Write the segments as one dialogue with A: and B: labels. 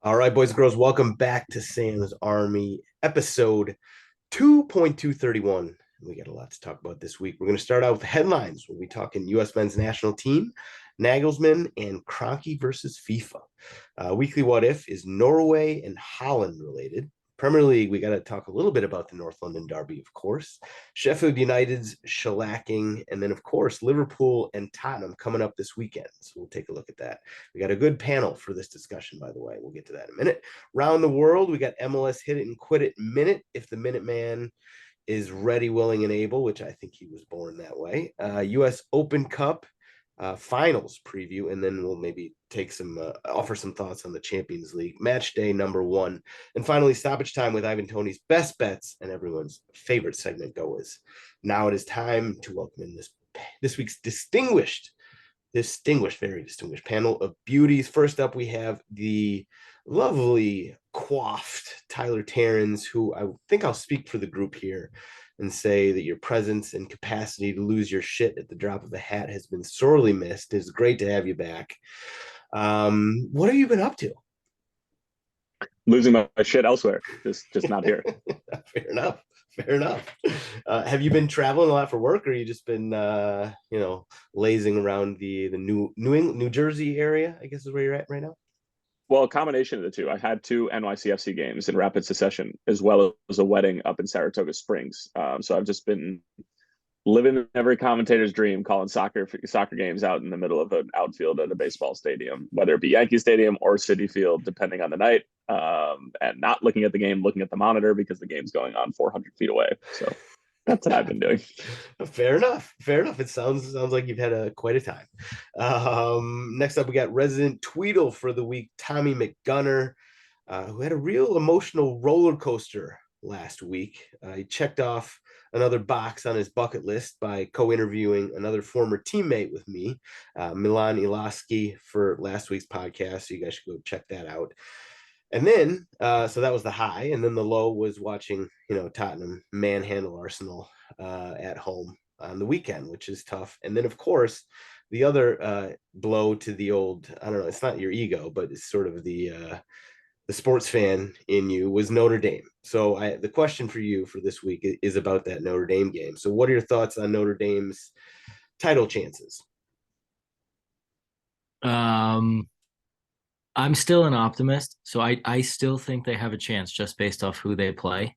A: All right, boys and girls, welcome back to Sam's Army, episode 2.231. We got a lot to talk about this week. We're going to start out with the headlines. We'll be talking U.S. men's national team, Nagelsmann, and Kroenke versus FIFA. Weekly What If is Norway and Haaland related. Premier League, we got to talk a little bit about the North London Daerby, of course. Sheffield United's shellacking, and then, of course, Liverpool and Tottenham coming up this weekend. So we'll take a look at that. We got a good panel for this discussion, by the way. We'll get to that in a minute. Around the world, we got MLS Hit-It-N-Quit-It Minute. If the Minuteman is ready, willing, and able, which I think he was born that way. U.S. Open Cup finals preview, and then we'll maybe take offer some thoughts on the Champions League match day #1, and finally stoppage time with Ivan Toney's best bets and everyone's favorite segment go is. Now it is time to welcome in this week's very distinguished panel of beauties. First up, we have the lovely coiffed Tyler Terrens, who I think I'll speak for the group here and say that your presence and capacity to lose your shit at the drop of a hat has been sorely missed. It's great to have you back. What have you been up to?
B: Losing my shit elsewhere, just not here.
A: Fair enough. Have you been traveling a lot for work, or you just been lazing around the New Jersey area, I guess is where you're at right now?
B: Well, a combination of the two. I had two NYCFC games in rapid succession, as well as a wedding up in Saratoga Springs. So I've just been living every commentator's dream, calling soccer games out in the middle of an outfield at a baseball stadium, whether it be Yankee Stadium or Citi Field, depending on the night, and not looking at the game, looking at the monitor because the game's going on 400 feet away. So that's what I've been doing.
A: Fair enough. It sounds like you've had quite a time. Next up, we got resident Tweedle for the week, Tommy McGunner, who had a real emotional roller coaster last week. He checked off another box on his bucket list by co-interviewing another former teammate with me, Milan Ilaski, for last week's podcast. So you guys should go check that out. And then, so that was the high, and then the low was watching, Tottenham manhandle Arsenal at home on the weekend, which is tough. And then, of course, the other blow to the old, I don't know, it's not your ego, but it's sort of the sports fan in you was Notre Dame. So the question for you for this week is about that Notre Dame game. So what are your thoughts on Notre Dame's title chances?
C: I'm still an optimist, so I still think they have a chance just based off who they play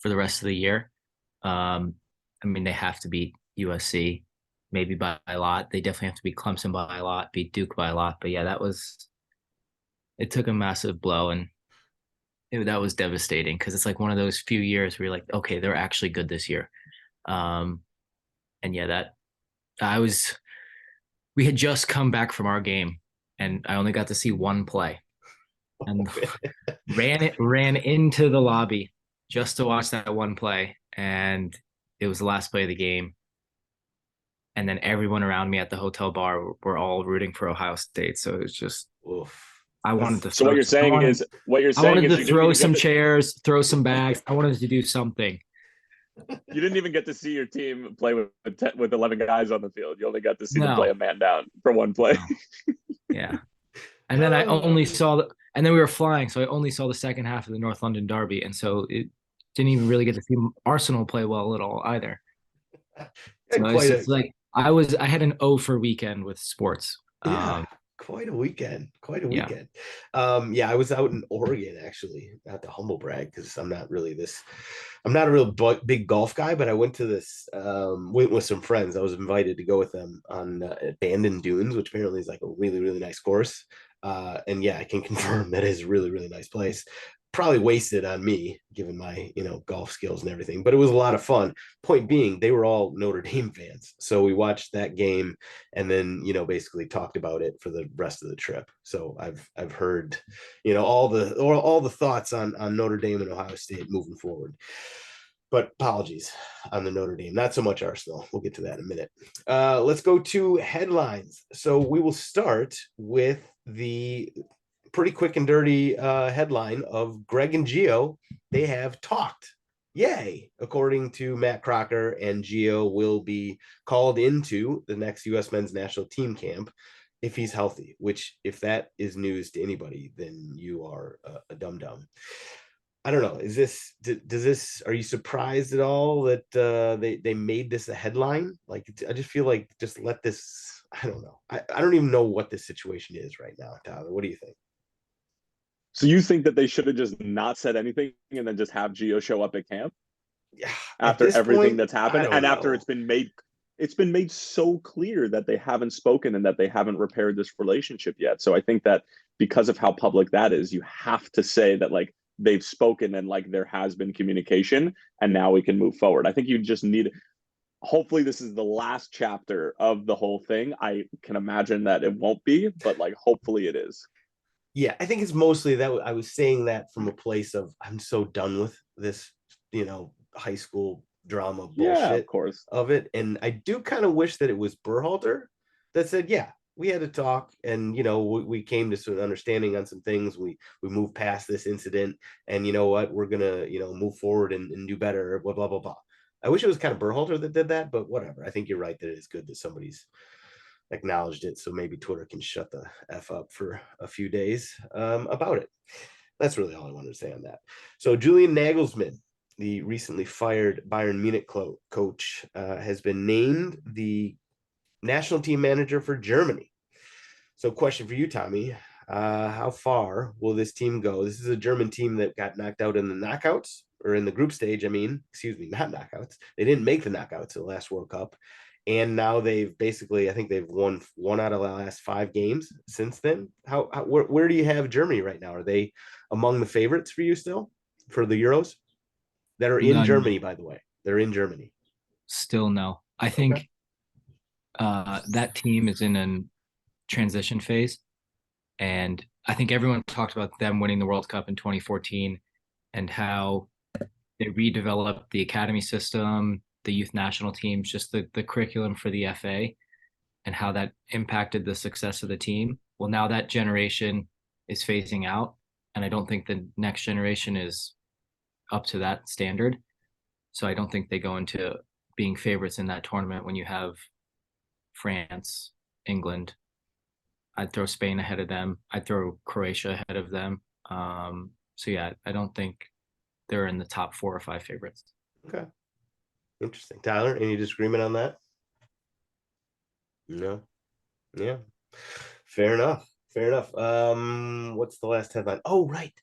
C: for the rest of the year. I mean, they have to beat USC, maybe by a lot. They definitely have to beat Clemson by a lot, beat Duke by a lot. But yeah, it took a massive blow, and that was devastating because it's like one of those few years where you're like, okay, they're actually good this year. And yeah, we had just come back from our game, and I only got to see one play, and ran into the lobby just to watch that one play, and it was the last play of the game. And then everyone around me at the hotel bar were all rooting for Ohio State, so it was just oof. I wanted to.
B: So what you're saying is
C: I wanted to throw some chairs, throw some bags. I wanted to do something.
B: You didn't even get to see your team play with 11 guys on the field. You only got to see them play a man down for one play.
C: No. Yeah. And then and then we were flying, so I only saw the second half of the North London Daerby, and so it didn't even really get to see Arsenal play well at all either. So it's like I had an O for weekend with sports.
A: Yeah. Quite a weekend. Yeah. I was out in Oregon, actually, not to humble brag, because I'm not a real big golf guy, but I went with some friends. I was invited to go with them on Abandoned Dunes, which apparently is like a really, really nice course. And yeah, I can confirm that is a really, really nice place. Probably wasted on me, given my, golf skills and everything, but it was a lot of fun. Point being, they were all Notre Dame fans. So we watched that game and then, basically talked about it for the rest of the trip. So I've heard, all the thoughts on Notre Dame and Ohio State moving forward. But apologies on the Notre Dame, not so much Arsenal. We'll get to that in a minute. Let's go to headlines. So we will start with the pretty quick and dirty headline of Gregg and Gio. They have talked. Yay. According to Matt Crocker, and Gio will be called into the next U.S. men's national team camp. if he's healthy, which if that is news to anybody, then you are a dum-dum. I don't know. Are you surprised at all that they made this a headline? Like, I just feel like just let this, I don't know. I don't even know what this situation is right now, Tyler. What do you think?
B: So you think that they should have just not said anything and then just have Gio show up at camp
A: Yeah,
B: after everything that's happened, and after
A: know.
B: it's been made so clear that they haven't spoken and that they haven't repaired this relationship yet. So I think that because of how public that is, you have to say that like they've spoken and like there has been communication and now we can move forward. I think you just need, hopefully this is the last chapter of the whole thing. I can imagine that it won't be, but like hopefully it is.
A: Yeah, I think it's mostly that I was saying that from a place of I'm so done with this, high school drama
B: Yeah,
A: bullshit
B: of course.
A: of it. And I do kind of wish that it was Berhalter that said, yeah, we had to talk and, we came to sort of understanding on some things. We moved past this incident and you know what, we're going to, move forward and do better, blah, blah, blah, blah. I wish it was kind of Berhalter that did that, but whatever. I think you're right that it is good that somebody's acknowledged it, so maybe Twitter can shut the F up for a few days about it. That's really all I wanted to say on that. So Julian Nagelsmann, the recently fired Bayern Munich coach, has been named the national team manager for Germany. So question for you, Tommy. How far will this team go? This is a German team that got knocked out in the knockouts, or in the group stage. I mean, excuse me, not knockouts. They didn't make the knockouts of the last World Cup. And now they've basically, I think they've won one out of the last 5 games since then. Where do you have Germany right now? Are they among the favorites for you still for the Euros that are in Germany, by the way? They're in Germany.
C: Still no. I think that team is in a transition phase. And I think everyone talked about them winning the World Cup in 2014 and how they redeveloped the academy system, the youth national teams, just the curriculum for the FA, and how that impacted the success of the team. Well, now that generation is phasing out, and I don't think the next generation is up to that standard. So I don't think they go into being favorites in that tournament when you have France, England. I'd throw Spain ahead of them. I'd throw Croatia ahead of them. So yeah, I don't think they're in the top 4 or 5 favorites.
A: Okay. Interesting. Tyler, any disagreement on that? No. Yeah. Fair enough. Fair enough. What's the last headline? Oh, right.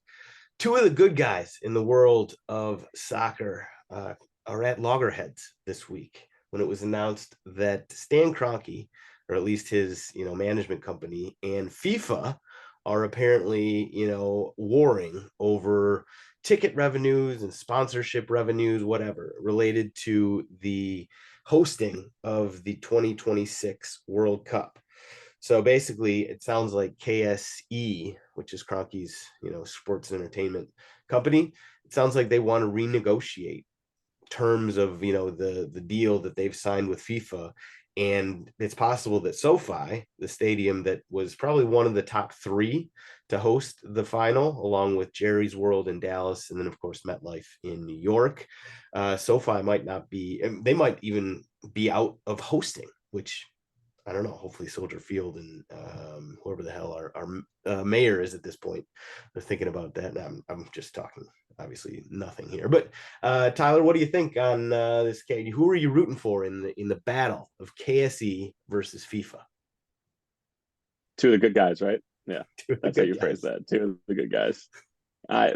A: 2 of the good guys in the world of soccer are at loggerheads this week when it was announced that Stan Kroenke, or at least his, management company, and FIFA are apparently, warring over ticket revenues and sponsorship revenues, whatever, related to the hosting of the 2026 World Cup. So basically, it sounds like KSE, which is Kroenke's, sports and entertainment company, it sounds like they want to renegotiate terms of, the deal that they've signed with FIFA. And it's possible that SoFi, the stadium that was probably one of the top 3 to host the final, along with Jerry's World in Dallas, and then, of course, MetLife in New York, SoFi might not be, they might even be out of hosting, which I don't know. Hopefully Soldier Field and whoever the hell our mayor is at this point, they're thinking about that. And I'm just talking, obviously nothing here. But Tyler, what do you think on this case? Who are you rooting for in the battle of KSE versus FIFA?
B: 2 of the good guys, right? Yeah, that's how you phrase that. 2 of the good guys. I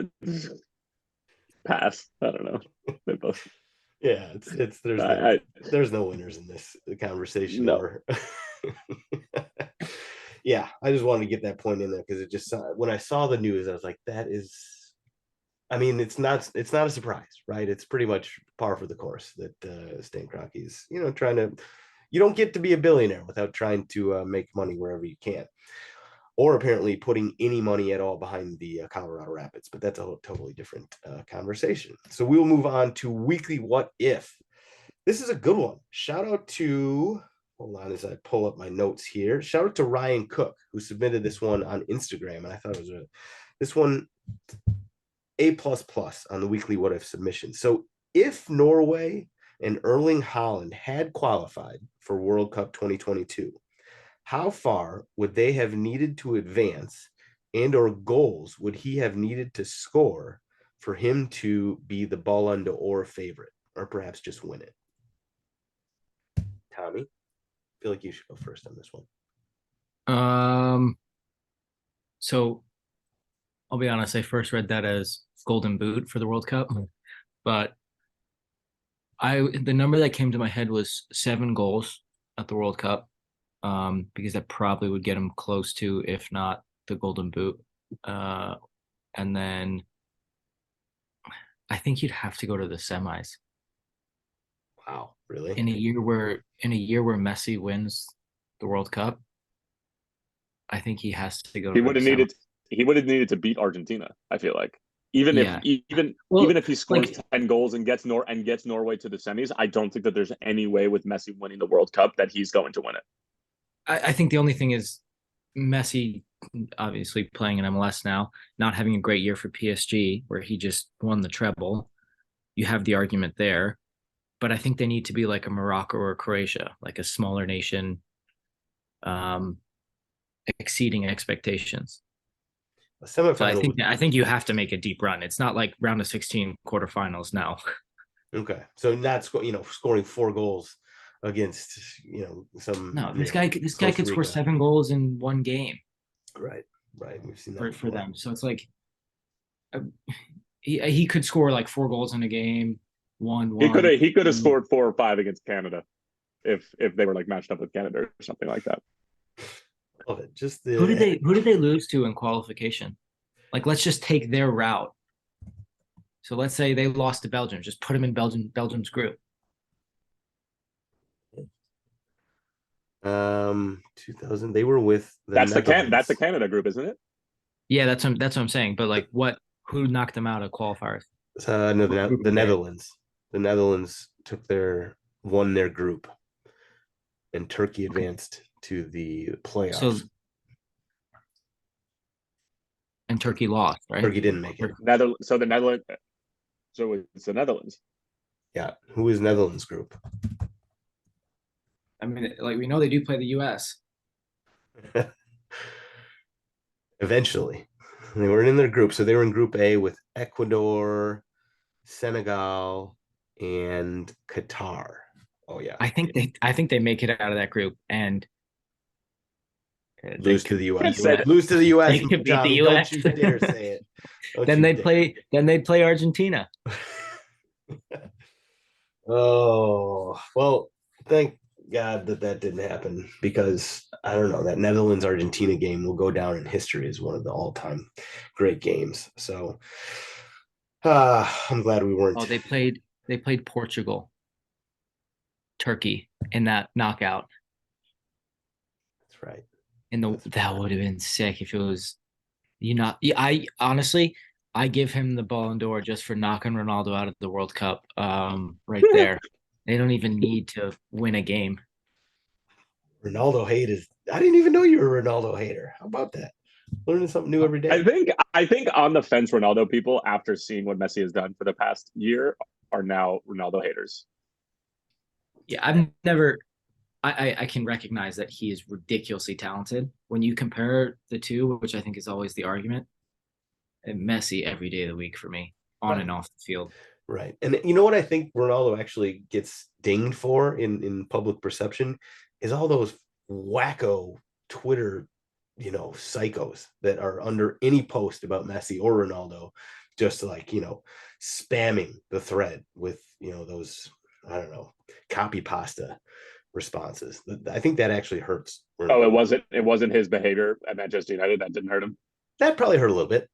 B: pass. I don't know. They both.
A: Yeah, there's no winners in this conversation.
B: No.
A: Or yeah, I just wanted to get that point in there because it just, when I saw the news, I was like, that is, I mean, it's not a surprise, right? It's pretty much par for the course that Stan Kroenke is, trying to, you don't get to be a billionaire without trying to make money wherever you can, or apparently putting any money at all behind the Colorado Rapids, but that's a totally different conversation. So we'll move on to weekly What If. This is a good one. Shout out to, hold on as I pull up my notes here. Shout out to Ryan Cook, who submitted this one on Instagram. And I thought it was this one, A++ on the weekly What If submission. So if Norway and Erling Haaland had qualified for World Cup 2022, How far would they have needed to advance, and or goals would he have needed to score for him to be the Balon d'Or favorite, or perhaps just win it? Tommy, I feel like you should go first on this one.
C: So I'll be honest, I first read that as Golden Boot for the World Cup, but the number that came to my head was 7 goals at the World Cup, because that probably would get him close to, if not the Golden Boot. And then I think you'd have to go to the semis.
A: Wow, really?
C: In a year where Messi wins the World Cup, I think he has to go.
B: He would have needed to beat Argentina, I feel like. Even if he scores 10 goals and gets Norway to the semis, I don't think that there's any way with Messi winning the World Cup that he's going to win it.
C: I think the only thing is Messi, obviously playing in MLS now, not having a great year for PSG, where he just won the treble. You have the argument there, but I think they need to be like a Morocco or Croatia, like a smaller nation, exceeding expectations. So I think you have to make a deep run. It's not like round of 16 quarterfinals now.
A: Okay, so not scoring 4 goals against some.
C: No, this guy could score 7 goals in one game.
A: Right. We've seen that
C: for them. So it's like he could score like 4 goals in a game. He
B: could have scored 4 or 5 against Canada if they were like matched up with Canada or something like that.
A: Love it.
C: Who did they lose to in qualification? Like, let's just take their route. So let's say they lost to Belgium. Just put them in Belgium's group.
A: 2000. They were with
B: that's the Canada group, isn't it?
C: Yeah, that's what I'm saying. But like, who knocked them out of qualifiers?
A: No, the Netherlands. The Netherlands won their group, and Turkey advanced to the playoffs.
C: And Turkey lost, right?
A: Turkey didn't make it.
B: So it's the Netherlands.
A: Yeah. Who is Netherlands group?
C: I mean, like, we know they do play the US.
A: Eventually. They were in their group. So they were in Group A with Ecuador, Senegal, and Qatar. Oh yeah.
C: I think they make it out of that group and
A: lose to the US. Lose to the US.
C: They could beat the US.
A: Don't you dare say it.
C: Then they'd play Argentina.
A: Oh, well, thank God that didn't happen, because I don't know, that Netherlands Argentina game will go down in history as one of the all-time great games. So I'm glad we weren't.
C: Oh, they played Portugal, Turkey in that knockout.
A: That's right.
C: That would have been sick if it was. I honestly, I give him the Ballon d'Or just for knocking Ronaldo out of the World Cup. Right there. They don't even need to win a game.
A: Ronaldo hate is. I didn't even know you were a Ronaldo hater. How about that? Learning something new every day.
B: I think on the fence Ronaldo people, after seeing what Messi has done for the past year, are now Ronaldo haters.
C: Yeah, I've never. I can recognize that he is ridiculously talented. When you compare the two, which I think is always the argument, and Messi every day of the week for me, on and off the field.
A: Right. And you know what I think Ronaldo actually gets dinged for in public perception is all those wacko Twitter, psychos that are under any post about Messi or Ronaldo, just like, spamming the thread with, those, I don't know, copy pasta responses. I think that actually hurts Ronaldo.
B: Oh, it wasn't his behavior at Manchester United that didn't hurt him?
A: That probably hurt a little bit.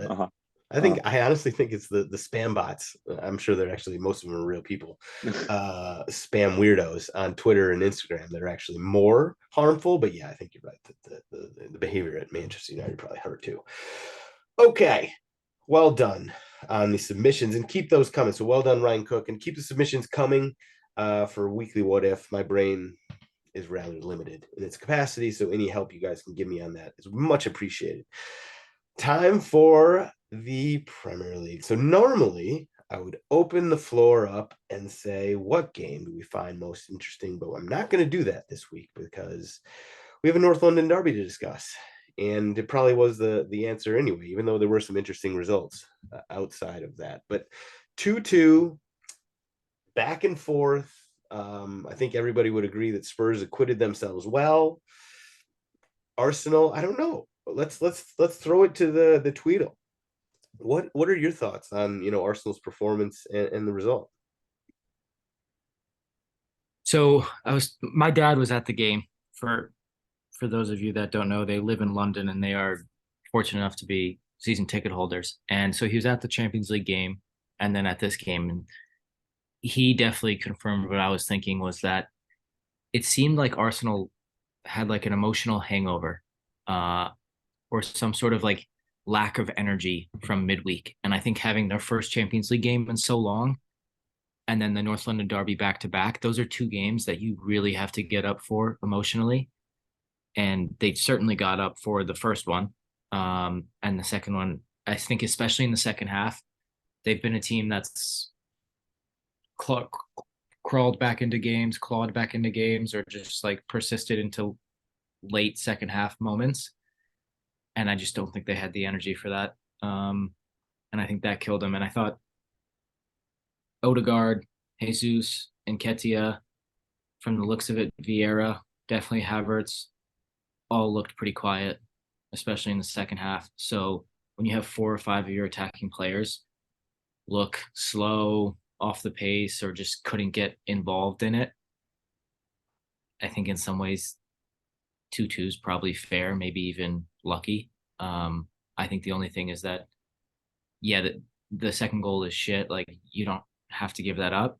A: Uh-huh. I honestly think it's the spam bots. I'm sure they're actually, most of them are real people, spam weirdos on Twitter and Instagram that are actually more harmful. But yeah, I think you're right. The behavior at Manchester United probably hurt too. Okay, well done on the submissions, and keep those coming. So well done, Ryan Cook, and keep the submissions coming for weekly What If. My brain is rather limited in its capacity, so any help you guys can give me on that is much appreciated. Time for the Premier League. So normally I would open the floor up and say, what game do we find most interesting? But I'm not going to do that this week because we have a North London Derby to discuss. And it probably was the answer anyway, even though there were some interesting results outside of that. But 2-2, back and forth. I think everybody would agree that Spurs acquitted themselves well. Arsenal, I don't know. Let's throw it to the Tweedle. What are your thoughts on Arsenal's performance and the result?
C: So my dad was at the game. For those of you that don't know, they live in London and they are fortunate enough to be season ticket holders. And so he was at the Champions League game and then at this game, and he definitely confirmed what I was thinking, was that it seemed like Arsenal had like an emotional hangover, or some sort of like lack of energy from midweek. And I think having their first Champions League game in so long, and then the North London Derby back to back, those are two games that you really have to get up for emotionally. And they certainly got up for the first one. And the second one, I think, especially in the second half, they've been a team that's crawled back into games, clawed back into games, or just like persisted into late second half moments. And I just don't think they had the energy for that. And I think that killed them. And I thought Odegaard, Jesus, and Nketiah, from the looks of it, Vieira, definitely Havertz, all looked pretty quiet, especially in the second half. So when you have 4 or 5 of your attacking players look slow, off the pace, or just couldn't get involved in it, I think in some ways 2-2 is probably fair, maybe even lucky. I think the only thing is that, yeah, the second goal is shit. Like, you don't have to give that up.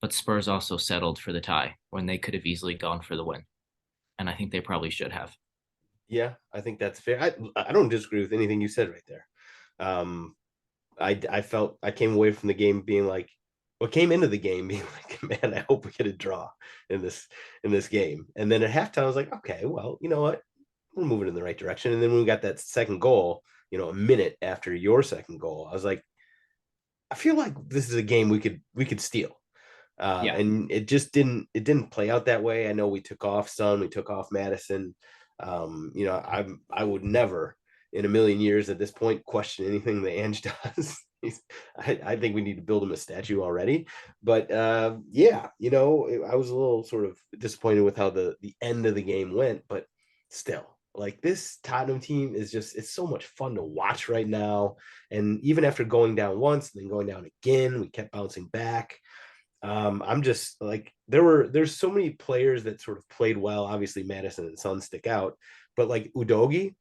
C: But Spurs also settled for the tie when they could have easily gone for the win. And I think they probably should have.
A: Yeah, I think that's fair. I don't disagree with anything you said right there. I felt I came away from the game being like, came into the game being like, man, I hope we get a draw in this game. And then at halftime, I was like, okay, well, you know what? We're moving in the right direction. And then when we got that second goal, a minute after your second goal, I was like, I feel like this is a game we could steal.
C: Yeah.
A: And it just didn't play out that way. I know we took off Son, we took off Madison. I would never in a million years at this point question anything that Ange does. I think we need to build him a statue already. But yeah, I was a little sort of disappointed with how the end of the game went, but still, like, this Tottenham team is it's so much fun to watch right now. And even after going down once and then going down again, we kept bouncing back. I'm just like, there's so many players that sort of played well. Obviously, Madison and Son stick out, but like Udogie,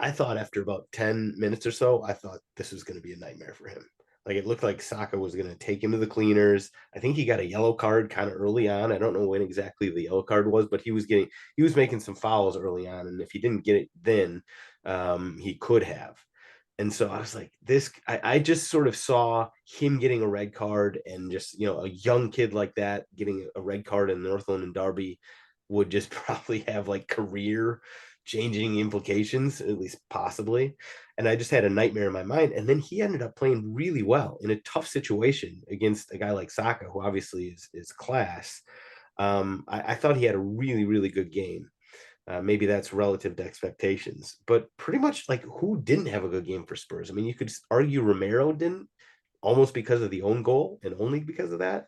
A: I thought after about 10 minutes or so, I thought this was going to be a nightmare for him. Like, it looked like Saka was going to take him to the cleaners. I think he got a yellow card kind of early on. I don't know when exactly the yellow card was, but he was making some fouls early on, and if he didn't get it then, he could have. And so I was like, I just sort of saw him getting a red card, and just, a young kid like that getting a red card in the North London Derby would just probably have like career changing implications, at least possibly. And I just had a nightmare in my mind. And then he ended up playing really well in a tough situation against a guy like Saka, who obviously is class. I thought he had a really, really good game. Maybe that's relative to expectations, but pretty much, like, who didn't have a good game for Spurs? I mean, you could argue Romero didn't, almost because of the own goal and only because of that.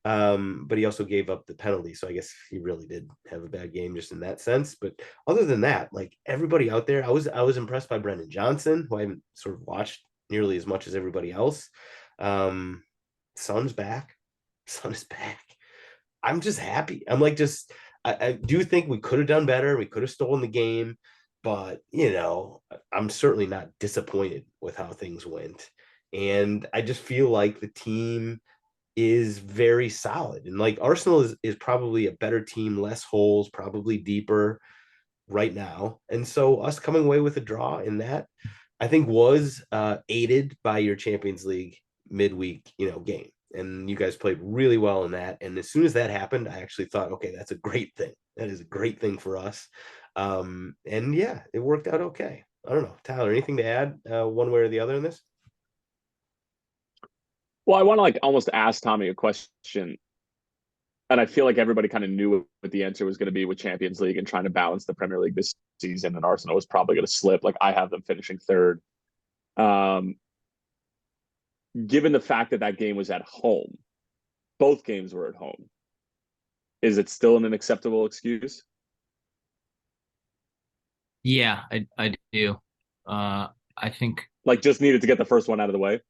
A: But he also gave up the penalty, so I guess he really did have a bad game just in that sense. But other than that, like, everybody out there, I was impressed by Brendan Johnson, who I haven't sort of watched nearly as much as everybody else. Son's back. Son is back. I'm just happy. I'm like, I do think we could have done better. We could have stolen the game, but I'm certainly not disappointed with how things went. And I just feel like the team is very solid. And like, Arsenal is probably a better team, less holes, probably deeper right now. And so us coming away with a draw in that, I think, was aided by your Champions League midweek, game. And you guys played really well in that. And as soon as that happened, I actually thought, okay, that's a great thing. That is a great thing for us. And yeah, it worked out okay. I don't know, Tyler, anything to add one way or the other in this?
B: Well, I want to like almost ask Tommy a question, and I feel like everybody kind of knew what the answer was going to be with Champions League and trying to balance the Premier League this season, and Arsenal was probably going to slip. Like I have them finishing third. Um, Given the fact that that game was at home, both games were at home. Is it still an acceptable excuse?
C: Yeah, I do. I think
B: Like just needed to get the first one out of the way.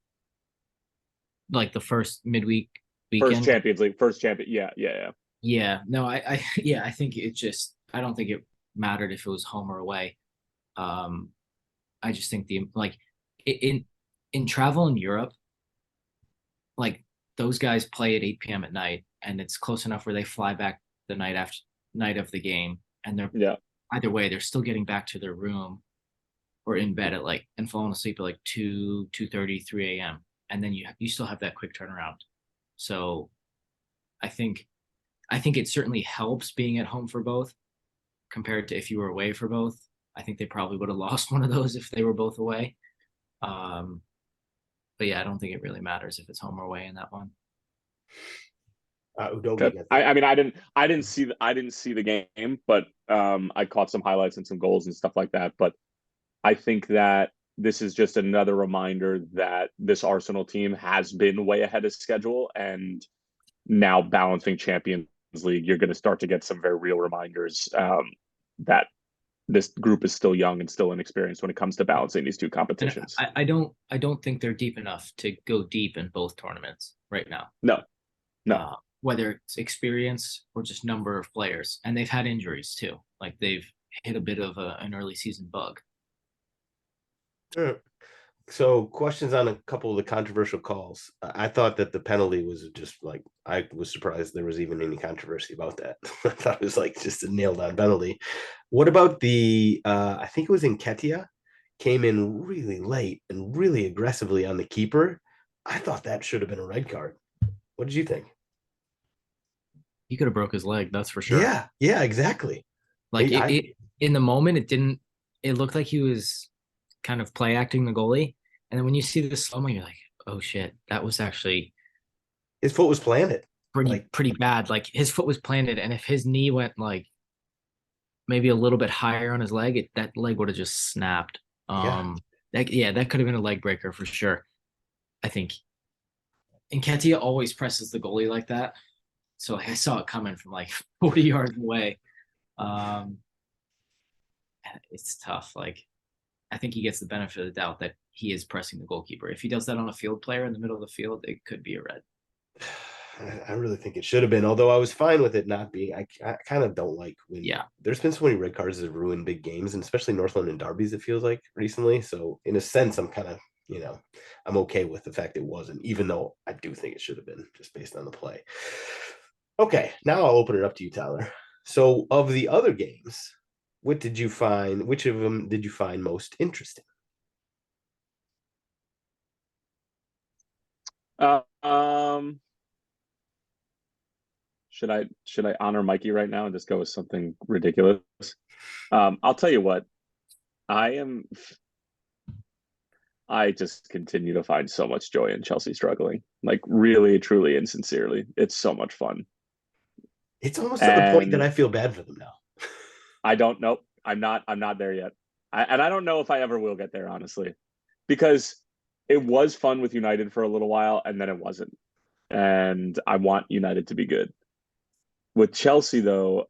C: like the first midweek
B: First
C: weekend.
B: Champions League, first champion. Yeah.
C: Yeah, no, yeah, I think it just I don't think it mattered if it was home or away. Um, I just think the like in travel in Europe, like those guys play at 8 p.m. at night, and it's close enough where they fly back the night of the game, and they're
B: Yeah.
C: either way they're still getting back to their room or in bed at like and falling asleep at like 2:30, 3 a.m. And then you still have that quick turnaround. So I think I think it certainly helps being at home for both compared to if you were away for both. I think they probably would have lost one of those if they were both away. Um, but yeah, I don't think it really matters if it's home or away in that one.
B: Okay. I mean, I didn't see the game, but I caught some highlights and some goals and stuff like that. But I think that this is just another reminder that this Arsenal team has been way ahead of schedule, and now balancing Champions League, you're going to start to get some very real reminders that this group is still young and still inexperienced when it comes to balancing these two
C: And
B: competitions.
C: I don't think they're deep enough to go deep in both tournaments right now.
B: No.
C: Whether it's experience or just number of players, and they've had injuries too. Like they've hit a bit of an early season bug.
A: So questions on a couple of the controversial calls. I thought that the penalty was just like, I was surprised there was even any controversy about that. I thought it was like just a nailed on penalty. What about the, I think it was Nketiah, came in really late and really aggressively on the keeper. I thought that should have been a red card. What did you think?
C: He could have broke his leg, that's for sure.
A: Yeah, exactly.
C: Like it in the moment, it didn't. It looked like he was kind of play acting the goalie, and then when you see the slow mo, you're like, oh shit, that was actually
A: his foot was planted.
C: Pretty bad. Like his foot was planted, and if his knee went like maybe a little bit higher on his leg, that leg would have just snapped. That could have been a leg breaker for sure. I think. And Nketiah always presses the goalie like that, so I saw it coming from like 40 yards away. Um, it's tough. Like I think he gets the benefit of the doubt that he is pressing the goalkeeper. If he does that on a field player in the middle of the field, it could be a red.
A: I really think it should have been, although I was fine with it not being. I kind of don't like when there's been so many red cards that have ruined big games, and especially North London Derbies, it feels like recently. So in a sense, I'm kind of, I'm okay with the fact it wasn't, even though I do think it should have been just based on the play. Okay, now I'll open it up to you, Tyler. So of the other games, which of them did you find most interesting?
B: Should I honor Mikey right now and just go with something ridiculous? I'll tell you what, I just continue to find so much joy in Chelsea struggling. Like really, truly, and sincerely. It's so much fun.
A: It's almost to the point that I feel bad for them now.
B: I don't know. I'm not there yet. I don't know if I ever will get there, honestly, because it was fun with United for a little while and then it wasn't. And I want United to be good. With Chelsea, though,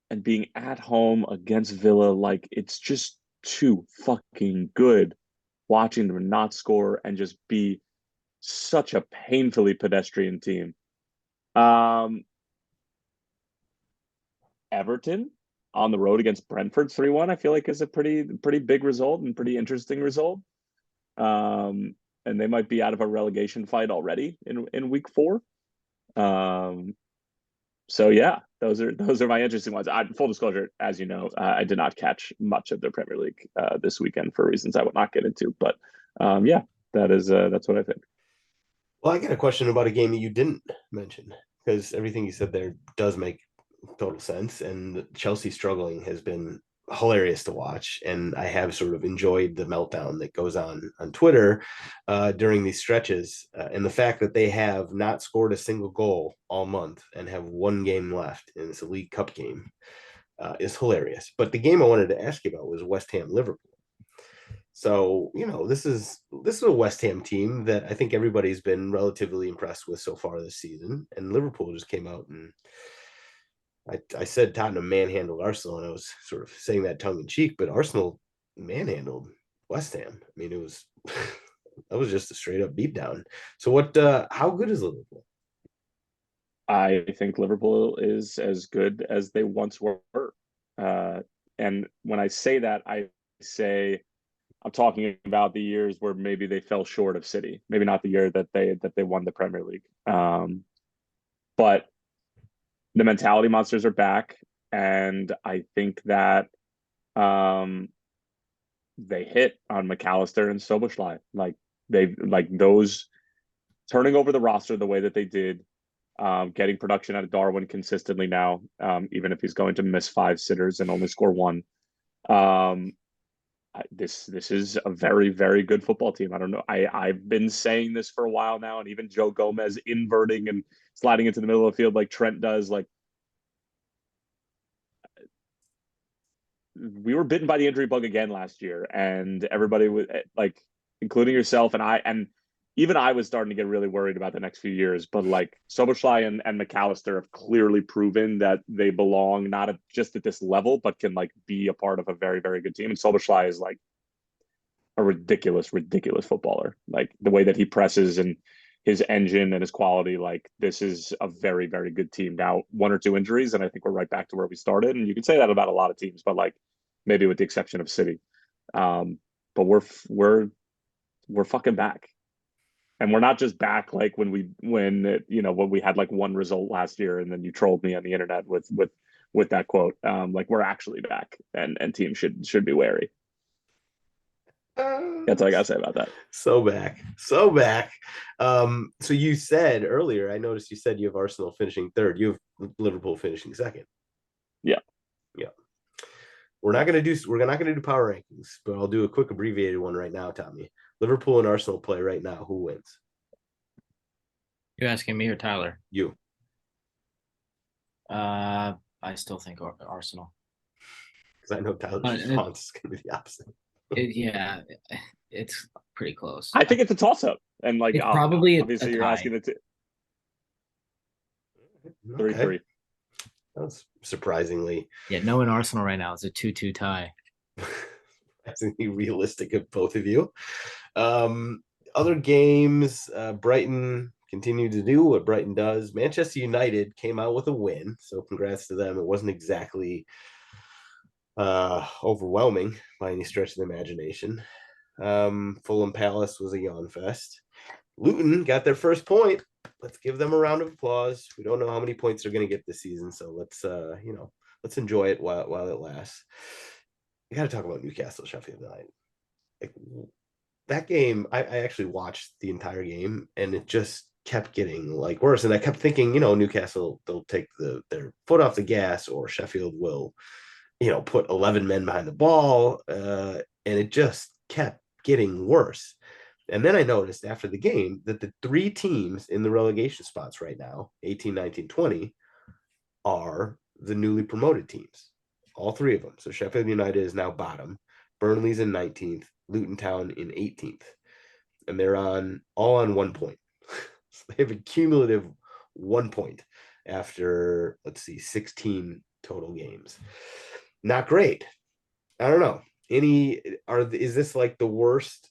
B: and being at home against Villa, like it's just too fucking good watching them not score and just be such a painfully pedestrian team. Everton on the road against Brentford 3-1, I feel like is a pretty big result and pretty interesting result. And they might be out of a relegation fight already in week 4. So yeah, those are my interesting ones. Full disclosure, as you know, I did not catch much of the Premier League this weekend for reasons I will not get into. But yeah, that's what I think.
A: Well, I got a question about a game that you didn't mention, because everything you said there does make total sense, and Chelsea struggling has been hilarious to watch, and I have sort of enjoyed the meltdown that goes on Twitter during these stretches, and the fact that they have not scored a single goal all month and have one game left in this League Cup game is hilarious. But the game I wanted to ask you about was West Ham Liverpool. So, this is a West Ham team that I think everybody's been relatively impressed with so far this season, and Liverpool just came out and I said Tottenham manhandled Arsenal, and I was sort of saying that tongue in cheek, but Arsenal manhandled West Ham. I mean, it was that was just a straight up beatdown. So how good is Liverpool?
B: I think Liverpool is as good as they once were. And when I say that, I'm talking about the years where maybe they fell short of City. Maybe not the year that they won the Premier League. But the mentality monsters are back, and I think that they hit on McAllister and Szoboszlai. Those turning over the roster the way that they did, getting production out of Darwin consistently now, even if he's going to miss 5 sitters and only score 1. This is a very, very good football team. I don't know. I've been saying this for a while now, and even Joe Gomez inverting and sliding into the middle of the field like Trent does. We were bitten by the injury bug again last year, and everybody was including yourself and even I was starting to get really worried about the next few years. But Szoboszlai and McAllister have clearly proven that they belong not just at this level, but can be a part of a very, very good team. And Szoboszlai is a ridiculous, ridiculous footballer. The way that he presses and his engine and his quality, this is a very, very good team. Now, 1 or 2 injuries, and I think we're right back to where we started. And you can say that about a lot of teams, but maybe with the exception of City. But we're fucking back. And we're not just back when we had 1 result last year, and then you trolled me on the internet with that quote. We're actually back, and teams should be wary. That's all I gotta say about that.
A: So back. So you said earlier, I noticed you said you have Arsenal finishing 3rd. You have Liverpool finishing 2nd.
B: Yeah.
A: We're not gonna do power rankings, but I'll do a quick abbreviated one right now, Tommy. Liverpool and Arsenal play right now. Who wins?
C: You asking me or Tyler?
A: You.
C: I still think Arsenal.
A: Because I know Tyler's response is going to be the opposite.
C: It's pretty close.
B: I think it's a toss-up, and
C: it's probably
B: obviously you're asking it to 3-3.
A: That's surprisingly.
C: Yeah, knowing Arsenal right now, it's a 2-2 tie.
A: Surprisingly realistic of both of you. Other games, Brighton continued to do what Brighton does. Manchester United came out with a win, so congrats to them. It wasn't exactly overwhelming by any stretch of the imagination. Fulham Palace was a yawn fest. Luton got their first point. Let's give them a round of applause. We don't know how many points they're going to get this season, so let's enjoy it while it lasts. We got to talk about Newcastle Sheffield United. That game, I actually watched the entire game, and it just kept getting worse. And I kept thinking, Newcastle, they'll take their foot off the gas, or Sheffield will, put 11 men behind the ball, and it just kept getting worse. And then I noticed after the game that the 3 teams in the relegation spots right now, 18, 19, 20, are the newly promoted teams. All 3 of them. So Sheffield United is now bottom. Burnley's in 19th. Luton Town in 18th. And they're all on 1 point. So they have a cumulative 1 point after, 16 total games. Not great. I don't know. Is this the worst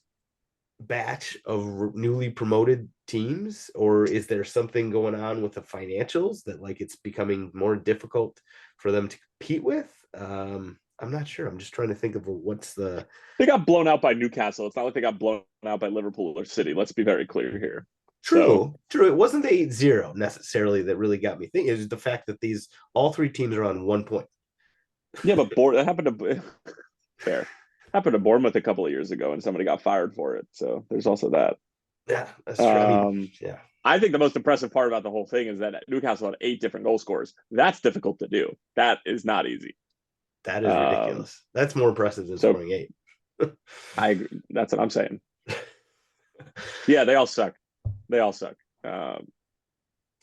A: batch of newly promoted teams, or is there something going on with the financials that it's becoming more difficult for them to compete with? I'm not sure. I'm just trying to think of
B: they got blown out by Newcastle. It's not like they got blown out by Liverpool or City. Let's be very clear here.
A: True. It wasn't the 8-0 necessarily that really got me thinking. It was the fact that all 3 teams are on 1 point.
B: Yeah, but that happened to fair. Happened to Bournemouth a couple of years ago, and somebody got fired for it. So there's also that.
A: Yeah, that's true.
B: I think the most impressive part about the whole thing is that Newcastle had 8 different goal scorers. That's difficult to do. That is not easy.
A: That is ridiculous. That's more impressive than scoring 8.
B: I agree. That's what I'm saying. Yeah, they all suck. They all suck.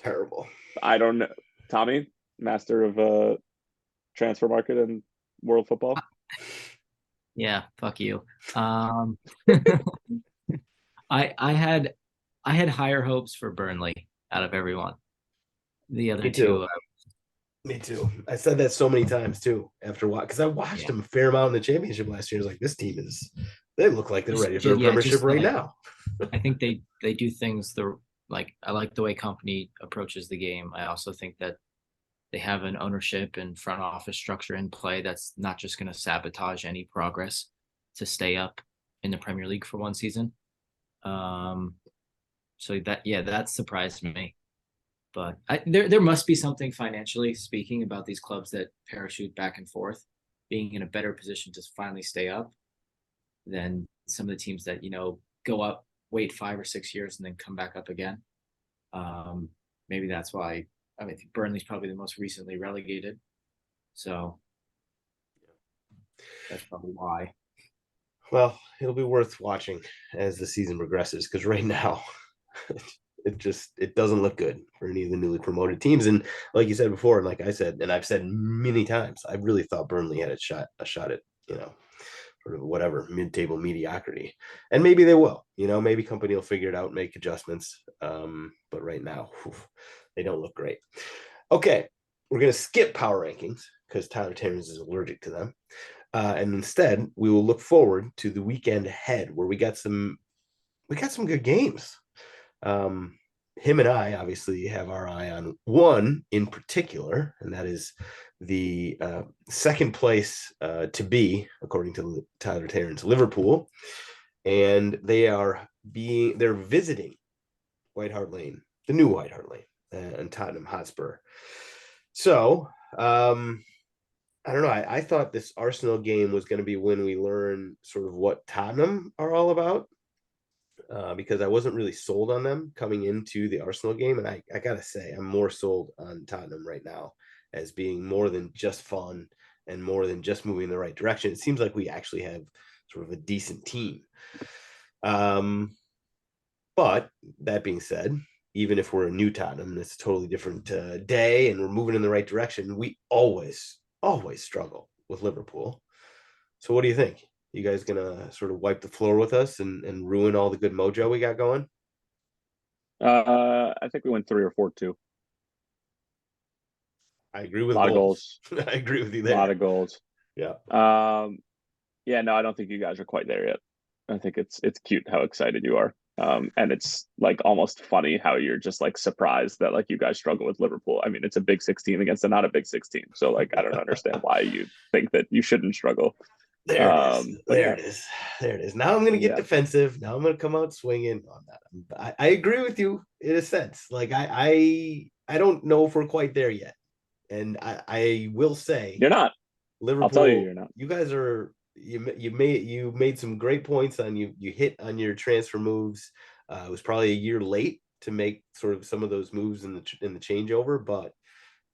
A: Terrible.
B: I don't know. Tommy, master of transfer market and world football.
C: Yeah, fuck you. I had higher hopes for Burnley out of everyone. The other two,
A: Me too. I said that so many times too after what, because I watched them a fair amount in the championship last year. I was like, this team they look like they're ready for a premiership right now.
C: I think they do things I like the way Company approaches the game. I also think that they have an ownership and front office structure in play that's not just going to sabotage any progress to stay up in the Premier League for one season. So that surprised me. But there must be something financially speaking about these clubs that parachute back and forth, being in a better position to finally stay up than some of the teams that, go up, wait 5 or 6 years, and then come back up again. Maybe that's why. I think Burnley's probably the most recently relegated. So that's probably why.
A: Well, it'll be worth watching as the season progresses, because right now it doesn't look good for any of the newly promoted teams. And like you said before, and like I said, and I've said many times, I really thought Burnley had a shot at, sort of whatever mid-table mediocrity. And maybe they will, maybe Company will figure it out, make adjustments. But right now, they don't look great. Okay, we're going to skip power rankings because Tyler Terrence is allergic to them. And instead, we will look forward to the weekend ahead, where we got some good games. Him and I obviously have our eye on one in particular, and that is the second place to be, according to Tyler Terrence, Liverpool. And they're visiting White Hart Lane, the new White Hart Lane, and Tottenham Hotspur. So, I don't know. I thought this Arsenal game was going to be when we learn sort of what Tottenham are all about, because I wasn't really sold on them coming into the Arsenal game. And I got to say, I'm more sold on Tottenham right now as being more than just fun and more than just moving in the right direction. It seems like we actually have sort of a decent team. But that being said, even if we're a new Tottenham and it's a totally different day and we're moving in the right direction, we always struggle with Liverpool. So what do you think? You guys gonna sort of wipe the floor with us and ruin all the good mojo we got going?
B: I think we went 3 or 4-2.
A: I agree with
B: a lot
A: goals.
B: of goals.
A: I agree with you there.
B: A lot of goals.
A: Yeah.
B: Yeah, no, I don't think you guys are quite there yet. I think it's cute how excited you are. And it's like almost funny how you're just like surprised that like you guys struggle with Liverpool. I mean, it's a big 16 against a not a big 16. So like I don't understand why you think that you shouldn't struggle.
A: There it is. There it is. Now I'm going to get defensive. Now I'm going to come out swinging on that. I agree with you in a sense. Like I don't know if we're quite there yet. And I will say
B: you're not.
A: Liverpool.
B: I'll tell you, you're not.
A: You guys are. You made some great points on you hit on your transfer moves. It was probably a year late to make sort of some of those moves in the changeover, but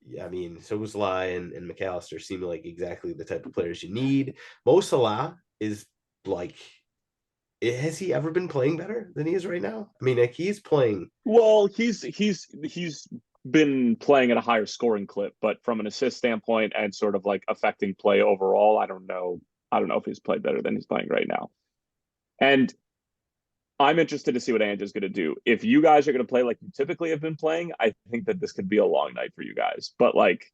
A: yeah, I mean, so was Salah and McAllister seem like exactly the type of players you need. Mo Salah is like, has he ever been playing better than he is right now? I mean, like he's playing.
B: Well, he's been playing at a higher scoring clip, but from an assist standpoint and sort of like affecting play overall, I don't know if he's played better than he's playing right now. And I'm interested to see what Ange is going to do. If you guys are going to play like you typically have been playing, I think that this could be a long night for you guys. But like,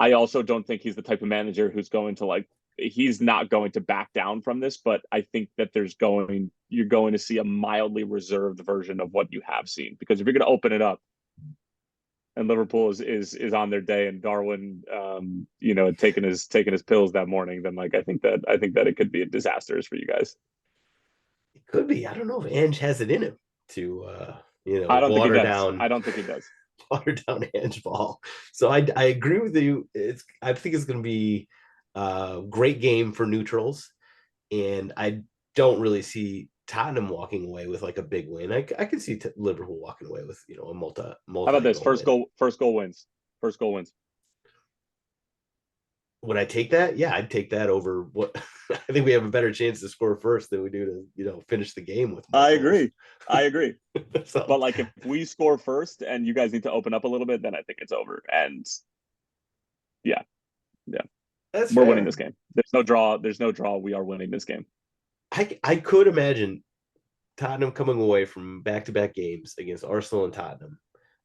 B: I also don't think he's the type of manager who's going to he's not going to back down from this. But I think that you're going to see a mildly reserved version of what you have seen. Because if you're going to open it up and Liverpool is on their day and Darwin, taking his pills that morning, then like I think that it could be a disaster for you guys.
A: It could be. I don't know if Ange has it in him to
B: I don't
A: water
B: think he does.
A: down.
B: I don't think he does.
A: Water down Ange ball. So I agree with you. I think it's going to be a great game for neutrals, and I don't really see Tottenham walking away with like a big win. I could see Liverpool walking away with a multi.
B: How about this? First goal wins.
A: Would I take that? Yeah, I'd take that over what I think we have a better chance to score first than we do to, finish the game with more
B: I
A: goals.
B: agree. I agree.
A: So,
B: But like if we score first and you guys need to open up a little bit, then I think it's over. And yeah,
A: that's
B: we're
A: fair.
B: winning this game. There's no draw. There's no draw. We are winning this game.
A: I could imagine Tottenham coming away from back-to-back games against Arsenal and Tottenham,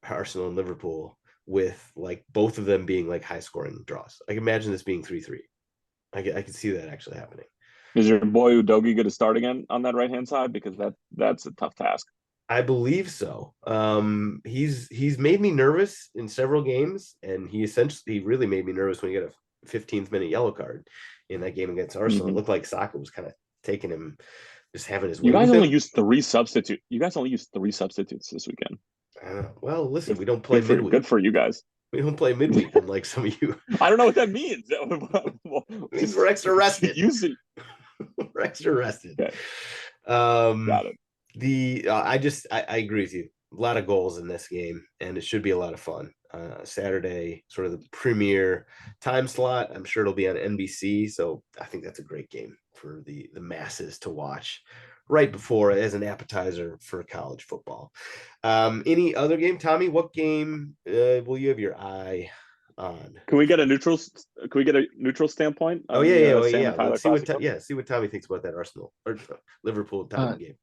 A: Arsenal and Liverpool, with like both of them being like high-scoring draws. I can imagine this being 3-3. I can see that actually happening.
B: Is your boy Udogie going to start again on that right-hand side? Because that's a tough task.
A: I believe so. He's made me nervous in several games, and he really made me nervous when he got a 15th minute yellow card in that game against Arsenal. It looked like Saka was kind of taking him, just having his way.
B: You guys
A: with
B: only
A: him.
B: used 3 substitutes. You guys only used 3 substitutes this weekend.
A: Well, listen, we don't play midweek.
B: Good for you guys.
A: We don't play midweek, unlike some of you.
B: I don't know what that means.
A: It means we're extra rested. We're extra rested.
B: Okay.
A: Got it. I agree with you. A lot of goals in this game, and it should be a lot of fun. Saturday, sort of the premier time slot. I'm sure it'll be on NBC, so I think that's a great game for the masses to watch right before as an appetizer for college football. Any other game, Tommy? What game will you have your eye on?
B: Can we get a neutral standpoint?
A: Oh yeah. Let's see what Tommy thinks about that Arsenal or Liverpool Tottenham game.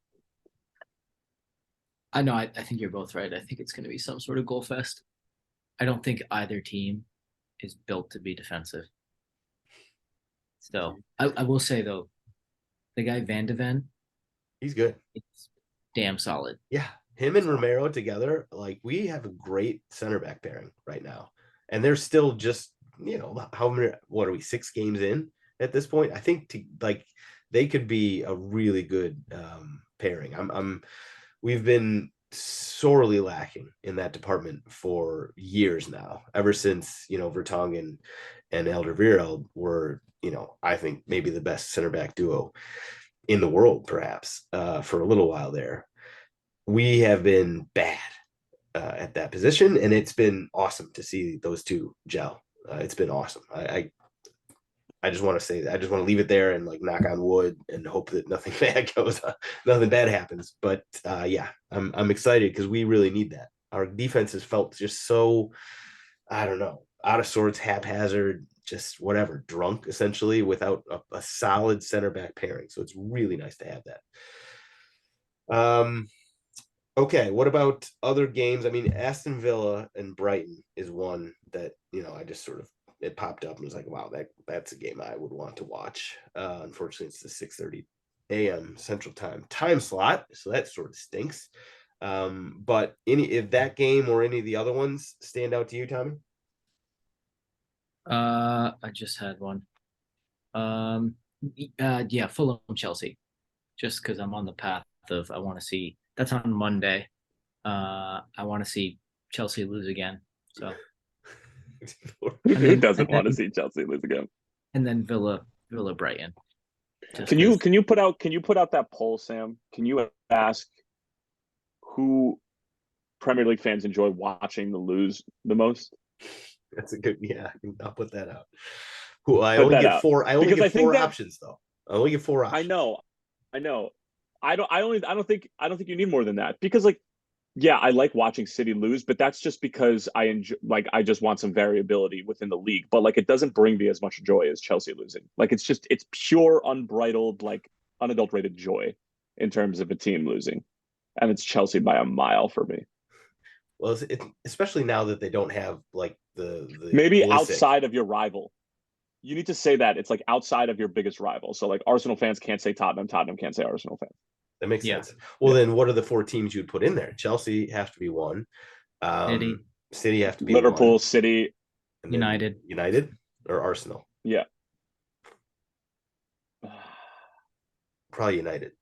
C: I know. I think you're both right. I think it's going to be some sort of goal fest. I don't think either team is built to be defensive. So I will say though, the guy Van de Ven,
A: he's good.
C: It's damn solid.
A: Yeah, him and Romero together, like we have a great center back pairing right now, and they're still just how many? What are we 6 games in at this point? I think they could be a really good pairing. We've been sorely lacking in that department for years now, ever since Vertonghen and Alderweireld were I think maybe the best center back duo in the world, perhaps for a little while there. We have been bad at that position, and it's been awesome to see those two gel. It's been awesome. I just want to say that I just want to leave it there and like knock on wood and hope that nothing bad nothing bad happens. But yeah, I'm excited because we really need that. Our defense has felt just so, I don't know, out of sorts, haphazard, just whatever, drunk essentially without a solid center back pairing. So it's really nice to have that. Okay, what about other games? I mean, Aston Villa and Brighton is one that I just sort of. It popped up and was like, wow, that's a game I would want to watch. Unfortunately, it's the 6:30 a.m. Central time slot, so that sort of stinks. But if that game or any of the other ones stand out to you, Tommy?
C: I just had one. Yeah, Fulham Chelsea. Just because I'm on the path of I want to see. That's on Monday. I want to see Chelsea lose again. So.
B: Who doesn't want to see Chelsea lose again?
C: And then Villa Brighton.
B: Can you put out that poll, Sam? Can you ask who Premier League fans enjoy watching the lose the most?
A: That's a good. Yeah, I'll put that out. I only get 4 options though. I only get 4 options.
B: I know. I don't think you need more than that because yeah, I like watching City lose, but that's just because I enjoy, I just want some variability within the league. But it doesn't bring me as much joy as Chelsea losing. It's pure, unbridled, unadulterated joy in terms of a team losing, and it's Chelsea by a mile for me.
A: Well, especially now that they don't have the
B: maybe outside of your rival. You need to say that it's outside of your biggest rival. So Arsenal fans can't say Tottenham can't say Arsenal fans.
A: That makes sense. Well, then what are the 4 teams you'd put in there? Chelsea has to be one. City have to be
B: Liverpool,
A: one.
B: City,
C: United
A: or Arsenal.
B: Yeah,
A: probably United.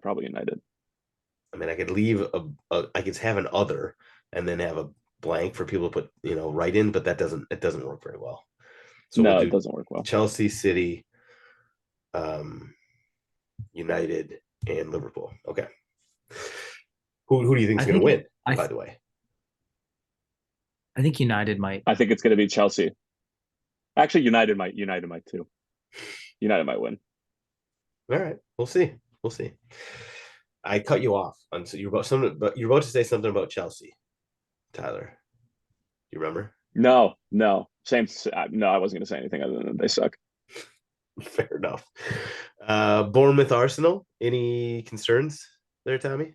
B: Probably United.
A: I mean, I could leave I could have an other and then have a blank for people to put right in, but it doesn't work very well. So
B: no, it doesn't work well.
A: Chelsea, City, United, and Liverpool. Okay. Who do you think is going to win, by the way?
C: I think United might.
B: I think it's going to be Chelsea. Actually, United might too. United might win.
A: All right, we'll see. We'll see. I cut you off. So you're about to say something about Chelsea, Tyler. You remember?
B: No. Same. No, I wasn't going to say anything other than they suck.
A: Fair enough. Bournemouth Arsenal. Any concerns there, Tommy?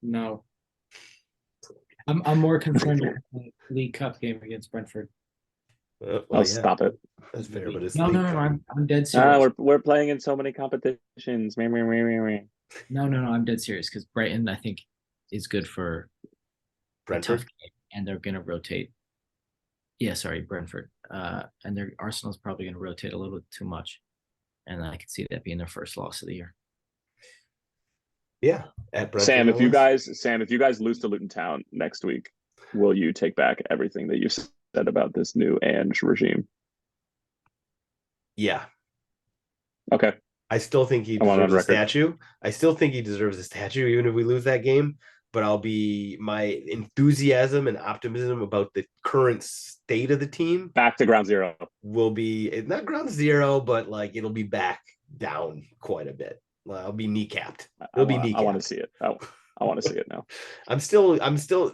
C: No. I'm more concerned with the League Cup game against Brentford.
B: Stop it.
A: That's fair, but it's
C: no. I'm dead serious.
B: We're playing in so many competitions. No,
C: I'm dead serious because Brighton, I think, is good for
A: Brentford,
C: and they're going to rotate. Yeah, sorry, Brentford. And their Arsenal's probably going to rotate a little bit too much, and I could see that being their first loss of the year.
A: Yeah, at Brentford.
B: Sam, if you guys lose to Luton Town next week, will you take back everything that you said about this new Ange regime?
A: Yeah.
B: Okay.
A: I still think he deserves a statue. I still think he deserves a statue, even if we lose that game. But my enthusiasm and optimism about the current state of the team
B: back to ground zero
A: will be not ground zero, but like it'll be back down quite a bit. I'll be kneecapped. I
B: want to see it. I want to see it now.
A: I'm still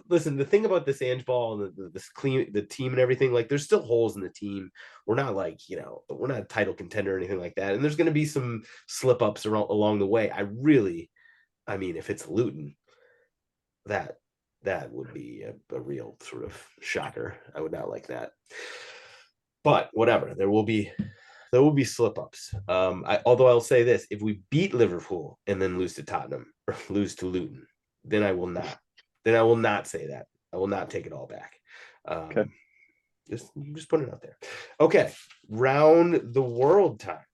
A: listen, the thing about this Ange ball and the team and everything, like there's still holes in the team. We're not like, we're not a title contender or anything like that. And there's going to be some slip ups along the way. I mean, if it's Luton, that would be a real sort of shocker. I would not like that. But whatever, there will be slip ups. Although I'll say this, if we beat Liverpool and then lose to Tottenham or lose to Luton, then I will not say that. I will not take it all back.
B: Okay.
A: Just put it out there. Okay. Round the world time.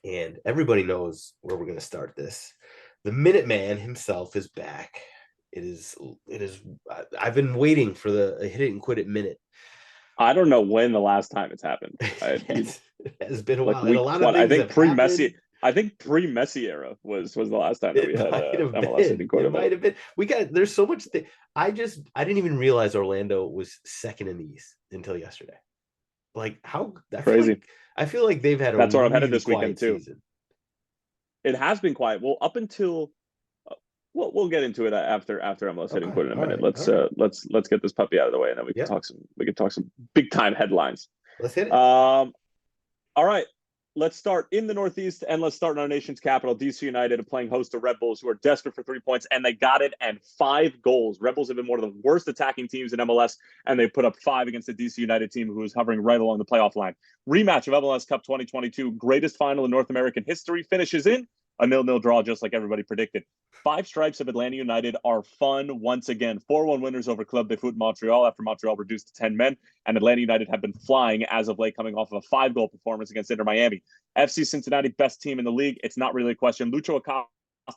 A: And everybody knows where we're going to start this. The Minuteman himself is back. It is. I've been waiting for the Hit-It-N-Quit-It Minute.
B: I don't know when the last time it's happened.
A: It has been a while.
B: Like a lot of things I think pre-Messi era was the last time that we had MLS Hit-It-N-Quit-It.
A: It might have been. There's so much. I didn't even realize Orlando was second in the East until yesterday. Like how
B: crazy.
A: I feel like they've had
B: that's where I'm headed
A: really
B: this weekend too.
A: Season.
B: It has been quiet. Well, up until we'll get into it after MLS Hit-It-N-Quit-It in a minute. Let's get this puppy out of the way, and then we can talk some big time headlines.
A: Let's hit it.
B: All right. Let's start in the Northeast, and let's start in our nation's capital. DC United are playing host to Red Bulls, who are desperate for 3 points, and they got it, and 5 goals. Red Bulls have been one of the worst attacking teams in MLS, and they put up 5 against the DC United team, who is hovering right along the playoff line. Rematch of MLS Cup 2022, greatest final in North American history, finishes in a 0-0 draw, just like everybody predicted. 5 stripes of Atlanta United are fun once again. 4-1 winners over Club de Foot Montreal after Montreal reduced to 10 men. And Atlanta United have been flying as of late, coming off of a 5-goal performance against Inter Miami. FC Cincinnati, best team in the league. It's not really a question. Lucho Acosta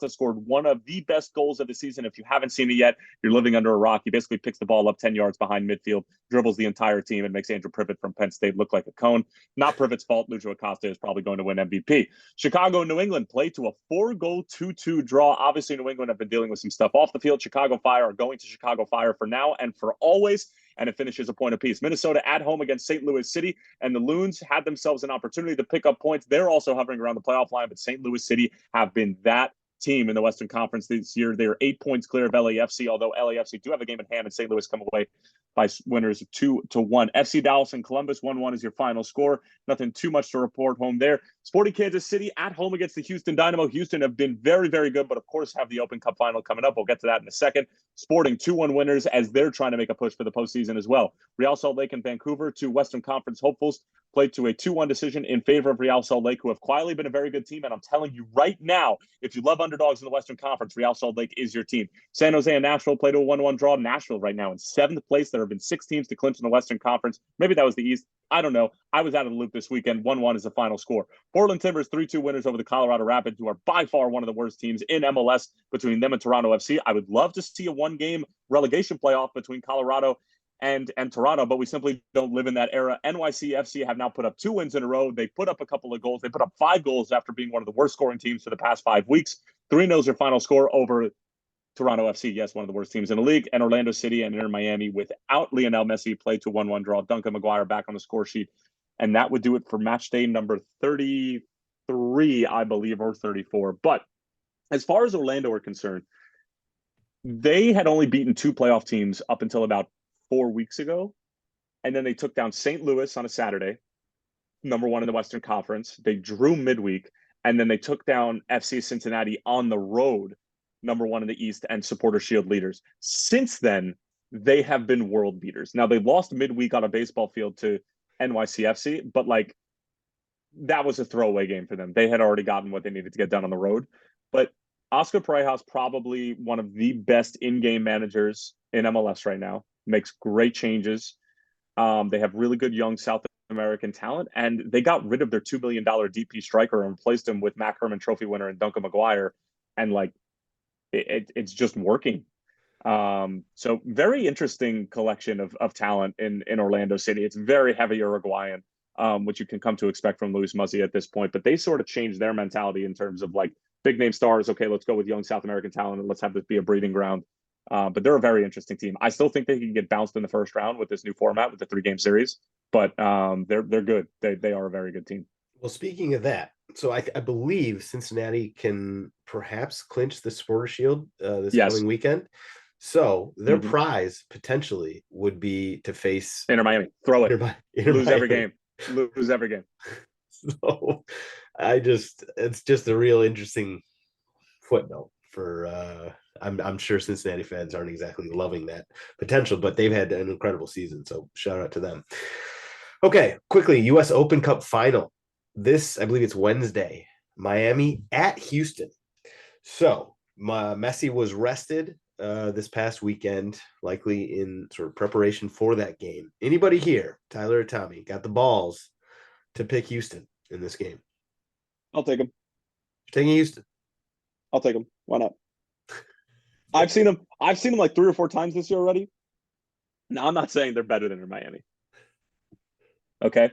B: scored one of the best goals of the season. If you haven't seen it yet, you're living under a rock. He basically picks the ball up 10 yards behind midfield, dribbles the entire team, and makes Andrew Privet from Penn State look like a cone. Not Privet's fault. Lucho Acosta is probably going to win MVP. Chicago and New England played to a 4-goal 2-2 draw. Obviously, New England have been dealing with some stuff off the field. Chicago Fire are going to Chicago Fire for now and for always, and it finishes a point apiece. Minnesota at home against St. Louis City, and the Loons had themselves an opportunity to pick up points. They're also hovering around the playoff line, but St. Louis City have been that team in the Western Conference this year. They are 8 points clear of LAFC, although LAFC do have a game in hand, and St. Louis come away by winners 2-1. FC Dallas and Columbus 1-1 is your final score. Nothing too much to report home there. Sporting Kansas City at home against the Houston Dynamo. Houston have been very, very good, but of course have the Open Cup final coming up. We'll get to that in a second. Sporting 2-1 winners as they're trying to make a push for the postseason as well. Real Salt Lake and Vancouver, 2 Western Conference hopefuls, played to a 2-1 decision in favor of Real Salt Lake, who have quietly been a very good team. And I'm telling you right now, if you love underdogs in the Western Conference, Real Salt Lake is your team. San Jose and Nashville played a 1-1 draw. Nashville right now in 7th place. There have been 6 teams to clinch in the Western Conference. Maybe that was the East. I don't know. I was out of the loop this weekend. 1-1 is the final score. Portland Timbers 3-2 winners over the Colorado Rapids, who are by far one of the worst teams in MLS. Between them and Toronto FC, I would love to see a 1-game relegation playoff between Colorado and Toronto, but we simply don't live in that era. NYCFC have now put up 2 wins in a row. They put up a couple of goals. They put up 5 goals after being one of the worst scoring teams for the past 5 weeks. 3-0 is your final score over Toronto FC, yes, one of the worst teams in the league, and Orlando City and Inter Miami without Lionel Messi played to 1-1 draw. Duncan Maguire back on the score sheet. And that would do it for match day number 33, I believe, or 34. But as far as Orlando are concerned, they had only beaten 2 playoff teams up until about 4 weeks ago. And then they took down St. Louis on a Saturday, number 1 in the Western Conference. They drew midweek. And then they took down FC Cincinnati on the road, number 1 in the East and Supporter Shield leaders. Since then, they have been world beaters. Now, they lost midweek on a baseball field to NYCFC, but like that was a throwaway game for them. They had already gotten what they needed to get done on the road. But Oscar Parejas, probably one of the best in-game managers in MLS right now, makes great changes. They have really good young South American talent, and they got rid of their $2 million DP striker and replaced him with Mac Herman Trophy winner and Duncan Maguire. And like, it's just working. So very interesting collection of talent in Orlando City. It's very heavy Uruguayan, which you can come to expect from Luis Muzzi at this point. But they sort of changed their mentality in terms of like big name stars. Okay, let's go with young South American talent and let's have this be a breeding ground. But they're a very interesting team. I still think they can get bounced in the first round with this new format with the 3-game series, but they're good. They are a very good team.
A: Well, speaking of that, so I believe Cincinnati can perhaps clinch the Supporter Shield this coming weekend. So their prize potentially would be to face
B: Inter Miami. Throw it. Lose every game. Lose every game.
A: So it's just a real interesting footnote for I'm sure Cincinnati fans aren't exactly loving that potential, but they've had an incredible season. So shout out to them. Okay, quickly, US Open Cup final. This, I believe it's Wednesday. Miami at Houston. So Messi was rested this past weekend, likely in sort of preparation for that game. Anybody here, Tyler or Tommy, got the balls to pick Houston in this game?
B: I'll take him.
A: You're taking Houston?
B: I'll take him. Why not? I've seen them like 3 or 4 times this year already. Now, I'm not saying they're better than Miami. Okay.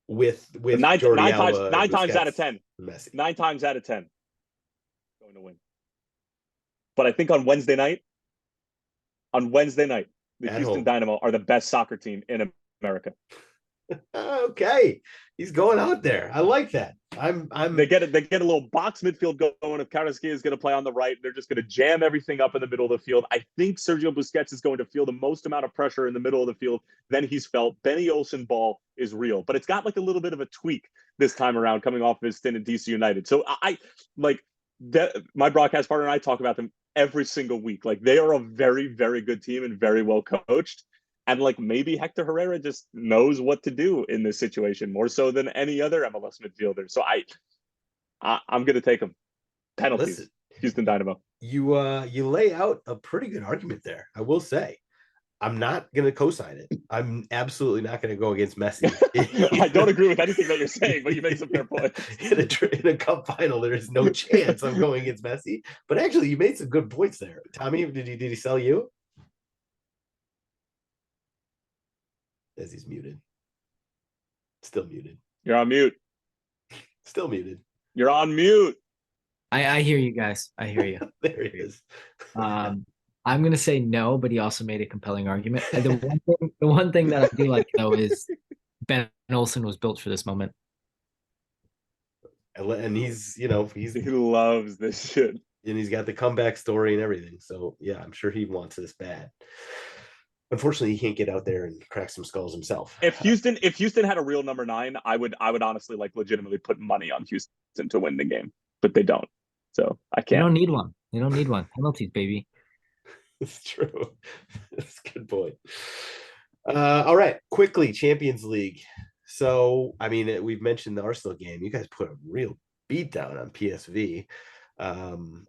A: With
B: nine
A: Alba,
B: times out of 10.
A: Messi.
B: 9 times out of 10. Going to win. But I think on Wednesday night, the Houston Dynamo are the best soccer team in America.
A: Okay, he's going out there. I like that.
B: They get a little box midfield going. If Carrasquilla is going to play on the right, they're just going to jam everything up in the middle of the field. I think Sergio Busquets is going to feel the most amount of pressure in the middle of the field than he's felt. Benny Olsen ball is real, but it's got like a little bit of a tweak this time around coming off of his stint in DC United. So I like that. My broadcast partner and I talk about them every single week. Like they are a very, very good team and very well coached. And like maybe Hector Herrera just knows what to do in this situation more so than any other MLS midfielder. So I'm going to take him. Penalties. Listen, Houston Dynamo.
A: You lay out a pretty good argument there. I will say, I'm not going to co-sign it. I'm absolutely not going to go against Messi.
B: I don't agree with anything that you're saying, but you make some fair points.
A: In a cup final, there is no chance I'm going against Messi. But actually, you made some good points there. Tommy, did he sell you? As he's muted. Still muted.
B: You're on mute.
A: Still muted.
B: You're on mute.
C: I hear you guys. I hear you.
A: There he is.
C: I'm going to say no, but he also made a compelling argument. The one thing that I do like, though, is Ben Olsen was built for this moment.
A: And he's, he
B: loves this shit.
A: And he's got the comeback story and everything. So, yeah, I'm sure he wants this bad. Unfortunately, he can't get out there and crack some skulls himself.
B: If Houston had a real number 9, I would honestly like legitimately put money on Houston to win the game, but they don't. So I can't.
C: They don't need one. Penalties, baby.
A: It's true. That's a good point. All right, quickly, Champions League. So, I mean, we've mentioned the Arsenal game. You guys put a real beat down on PSV. I'm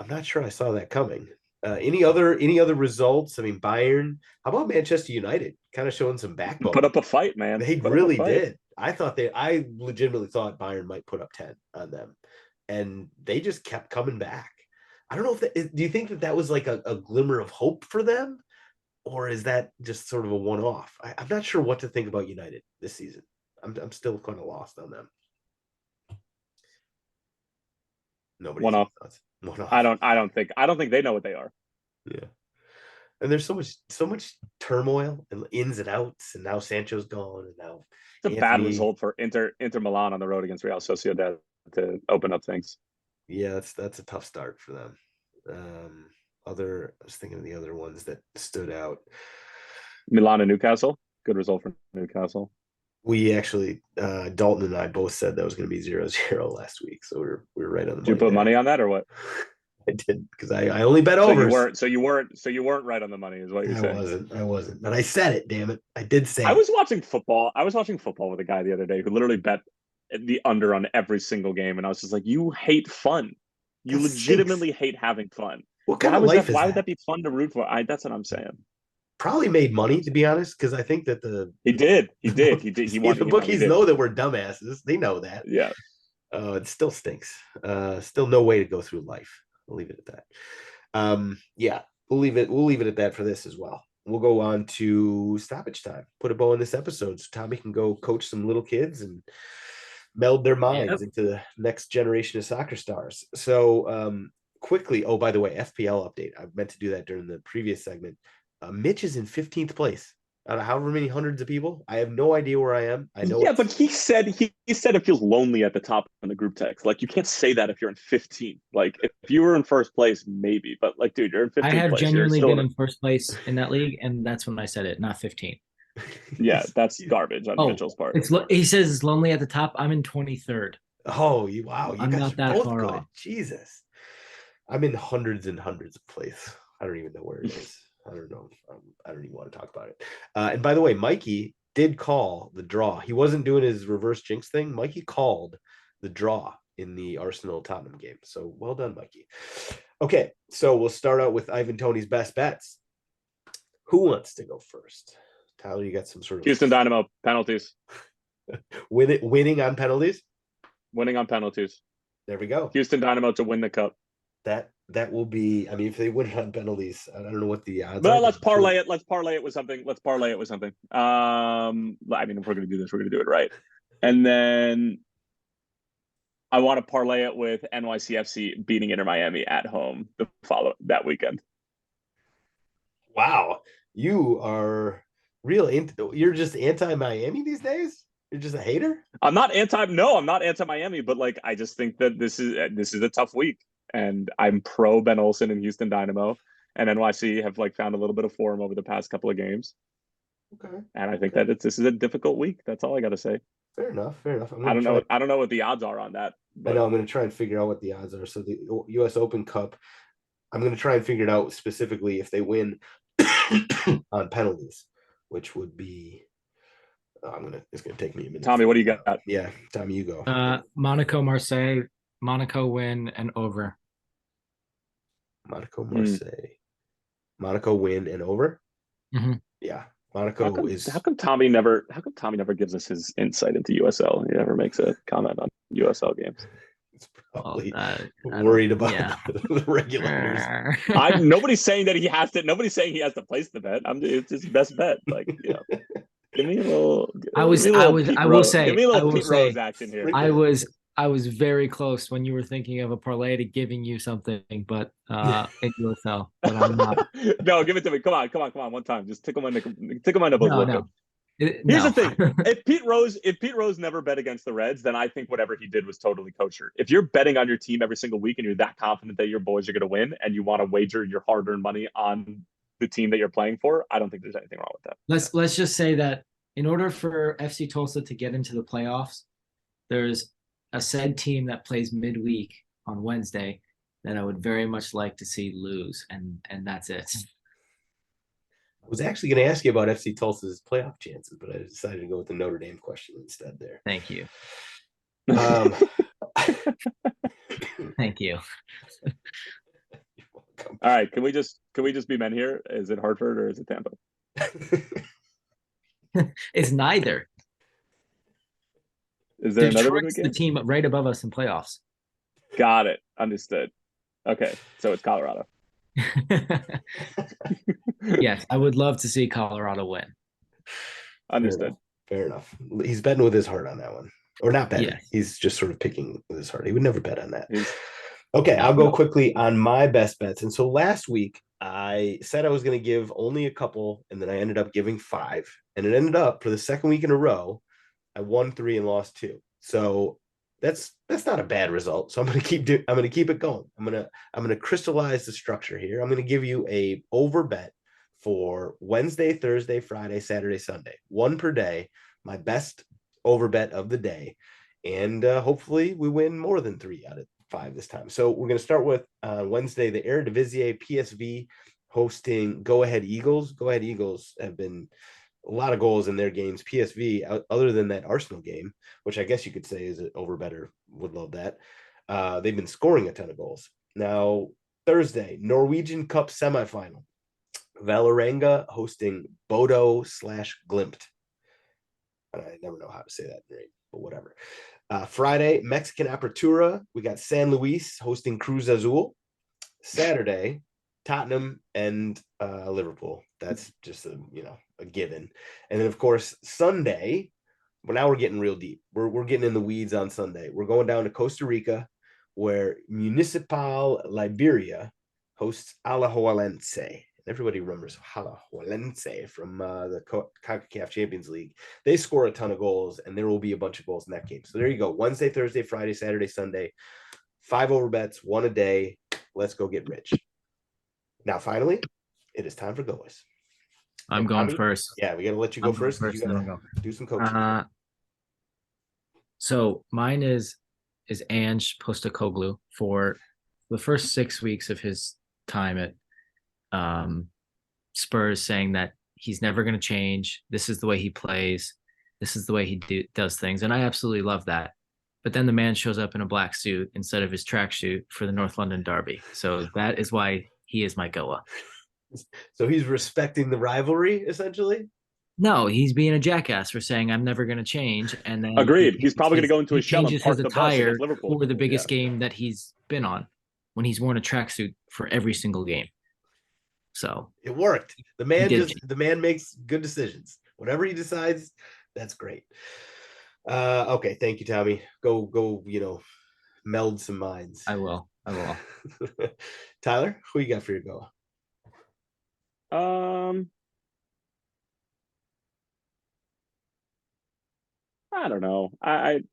A: not sure I saw that coming. Any other results? I mean, Bayern. How about Manchester United? Kind of showing some backbone.
B: Put up a fight, man.
A: They really did. I legitimately thought Bayern might put up 10 on them, and they just kept coming back. I don't know if do you think that was like a glimmer of hope for them, or is that just sort of a one-off? I'm not sure what to think about United this season. I'm still kind of lost on them. Nobody.
B: One off.
A: One off.
B: I don't think they know what they are.
A: Yeah. And there's so much turmoil and ins and outs, and now Sancho's gone, and now
B: it's a bad result for Inter Milan on the road against Real Sociedad to open up things.
A: Yeah, that's a tough start for them. I was thinking of the other ones that stood out.
B: Milan and Newcastle, good result for Newcastle.
A: We actually, Dalton and I both said that was going to be 0-0 last week, so we were right on the money.
B: Did you put money on that or what?
A: I did, because I only bet overs.
B: So you weren't right on the money, is what you're saying.
A: I wasn't, but I said it. Damn it, I did say.
B: I was watching football with a guy the other day who literally bet the under on every single game, and I was just like, "You hate fun. You legitimately hate having fun.
A: What kind of life is that?
B: Why would that be fun to root for?" That's what I'm saying.
A: Probably made money, to be honest, because I think that
B: he did.
A: The bookies know that we're dumbasses. They know that.
B: Yeah.
A: It still stinks. Still no way to go through life. We'll leave it at that. Yeah, we'll leave it at that for this as well. We'll go on to stoppage time. Put a bow on this episode so Tommy can go coach some little kids and meld their minds into the next generation of soccer stars. So quickly, oh, by the way, FPL update. I meant to do that during the previous segment. Mitch is in 15th place out of however many hundreds of people. I have no idea where I am. I know.
B: Yeah, but he said it feels lonely at the top in the group text. Like, you can't say that if you're in 15th. Like, if you were in first place, maybe. But like, dude, you're in 15th.
C: I have genuinely been in first place in that league, and that's when I said it, not 15.
B: Yeah, that's garbage on Mitchell's part.
C: He says it's lonely at the top. I'm in 23rd.
A: Oh, wow!
C: I'm not that far off.
A: Jesus, I'm in hundreds and hundreds of places. I don't even know where it is. I don't know. I don't even want to talk about it. And by the way, Mikey did call the draw. He wasn't doing his reverse jinx thing. Mikey called the draw in the Arsenal-Tottenham game. So well done, Mikey. Okay, so we'll start out with Ivan Toney's best bets. Who wants to go first? Tyler, you got some sort of
B: Houston Dynamo penalties.
A: Winning on penalties?
B: Winning on penalties.
A: There we go.
B: Houston Dynamo to win the cup.
A: That will be. I mean, if they win it on penalties, I don't know what the odds are.
B: Well, let's parlay it. Let's parlay it with something. I mean, if we're going to do this, we're going to do it right. And then I want to parlay it with NYCFC beating Inter Miami at home that weekend.
A: Wow, you are you're just anti-Miami these days? You're just a hater?
B: I'm not anti-Miami, but like, I just think that this is a tough week. And I'm pro Ben Olsen and Houston Dynamo, and NYC have like found a little bit of form over the past couple of games.
A: Okay.
B: And I think that this is a difficult week. That's all I got to say.
A: Fair enough.
B: I don't know what the odds are on that.
A: But... I know I'm going to try and figure out what the odds are. So the U.S. Open Cup, I'm going to try and figure it out specifically if they win on penalties, which would be. It's going to take me a minute.
B: Tommy, what do you got?
A: Yeah, Tommy, you go.
C: Monaco, Marseille, Monaco win and over.
A: Monaco, Marseille. Monaco win and over?
C: Mm-hmm.
A: Yeah. Monaco is.
B: How come Tommy never gives us his insight into USL? He never makes a comment on USL games.
A: It's probably worried about the regulators.
B: Nobody's saying that he has to. Nobody's saying he has to place the bet. It's his best bet. Like, give me a little. I will say.
C: Give me a little Pete Rose action here. I was very close when you were thinking of a parlay to giving you something, but in USL. But I'm not.
B: No, give it to me. Come on, one time. Just tickle my nipples.
C: No.
B: Here's the thing: if Pete Rose never bet against the Reds, then I think whatever he did was totally kosher. If you're betting on your team every single week and you're that confident that your boys are going to win, and you want to wager your hard-earned money on the team that you're playing for, I don't think there's anything wrong with that.
C: Let's just say that in order for FC Tulsa to get into the playoffs, there's a said team that plays midweek on Wednesday that I would very much like to see lose, and that's it.
A: I was actually going to ask you about FC Tulsa's playoff chances, but I decided to go with the Notre Dame question instead there.
C: Thank you. Thank you.
B: All right, can we just be men here? Is it Hartford or is it Tampa?
C: It's neither.
B: Is there another
C: Detroit's the team right above us in playoffs?
B: Got it. Understood. Okay, so it's Colorado.
C: Yes, I would love to see Colorado win.
B: Understood.
A: Fair enough. He's betting with his heart on that one. Or not betting.
C: Yes.
A: He's just sort of picking with his heart. He would never bet on that. Okay, I'll go
C: No.
A: quickly on my best bets. And so last week I said I was going to give only a couple, and then I ended up giving five. And it ended up for the second week in a row, I won three and lost two. So that's not a bad result. So I'm gonna keep it going. I'm gonna crystallize the structure here. I'm gonna give you a over bet for Wednesday, Thursday, Friday, Saturday, Sunday, one per day. My best over bet of the day, and hopefully we win more than three out of five this time. So we're gonna start with Wednesday, the Eredivisie PSV hosting Go Ahead Eagles. Go Ahead Eagles have been a lot of goals in their games. PSV, other than that Arsenal game, which I guess you could say is an over better, would love that. They've been scoring a ton of goals. Now, Thursday, Norwegian Cup semifinal. Valerenga hosting Bodo/Glimt. I never know how to say that name, but whatever. Friday, Mexican Apertura. We got San Luis hosting Cruz Azul. Saturday, Tottenham and Liverpool. That's just a given. And then of course Sunday, but now we're getting real deep. We're getting in the weeds on Sunday. We're going down to Costa Rica, where Municipal Liberia hosts Alajuelense. Everybody remembers Alajuelense from the CONCACAF Champions League. They score a ton of goals, and there will be a bunch of goals in that game. So there you go. Wednesday, Thursday, Friday, Saturday, Sunday. 5 over bets, one a day. Let's go get rich. Now, finally, it is time for goers.
C: I'm going first.
A: Yeah, we got to let you go first. You got to do some coaching.
C: So mine is Ange Postecoglou for the first 6 weeks of his time at Spurs, saying that he's never going to change. This is the way he plays. This is the way he does things. And I absolutely love that. But then the man shows up in a black suit instead of his tracksuit for the North London Daerby. So that is why he is my Goa.
A: So he's respecting the rivalry, essentially?
C: No, he's being a jackass for saying I'm never going to change. And then
B: agreed. He's probably going to go into a shell and
C: changes
B: park
C: his
B: the bus
C: attire
B: against Liverpool
C: for the biggest game that he's been on, when he's worn a tracksuit for every single game. So
A: it worked. The man makes good decisions. Whatever he decides, that's great. Okay, thank you, Tommy. Go, meld some minds.
C: I will.
A: Tyler, who you got for your go?
B: I don't know. I'm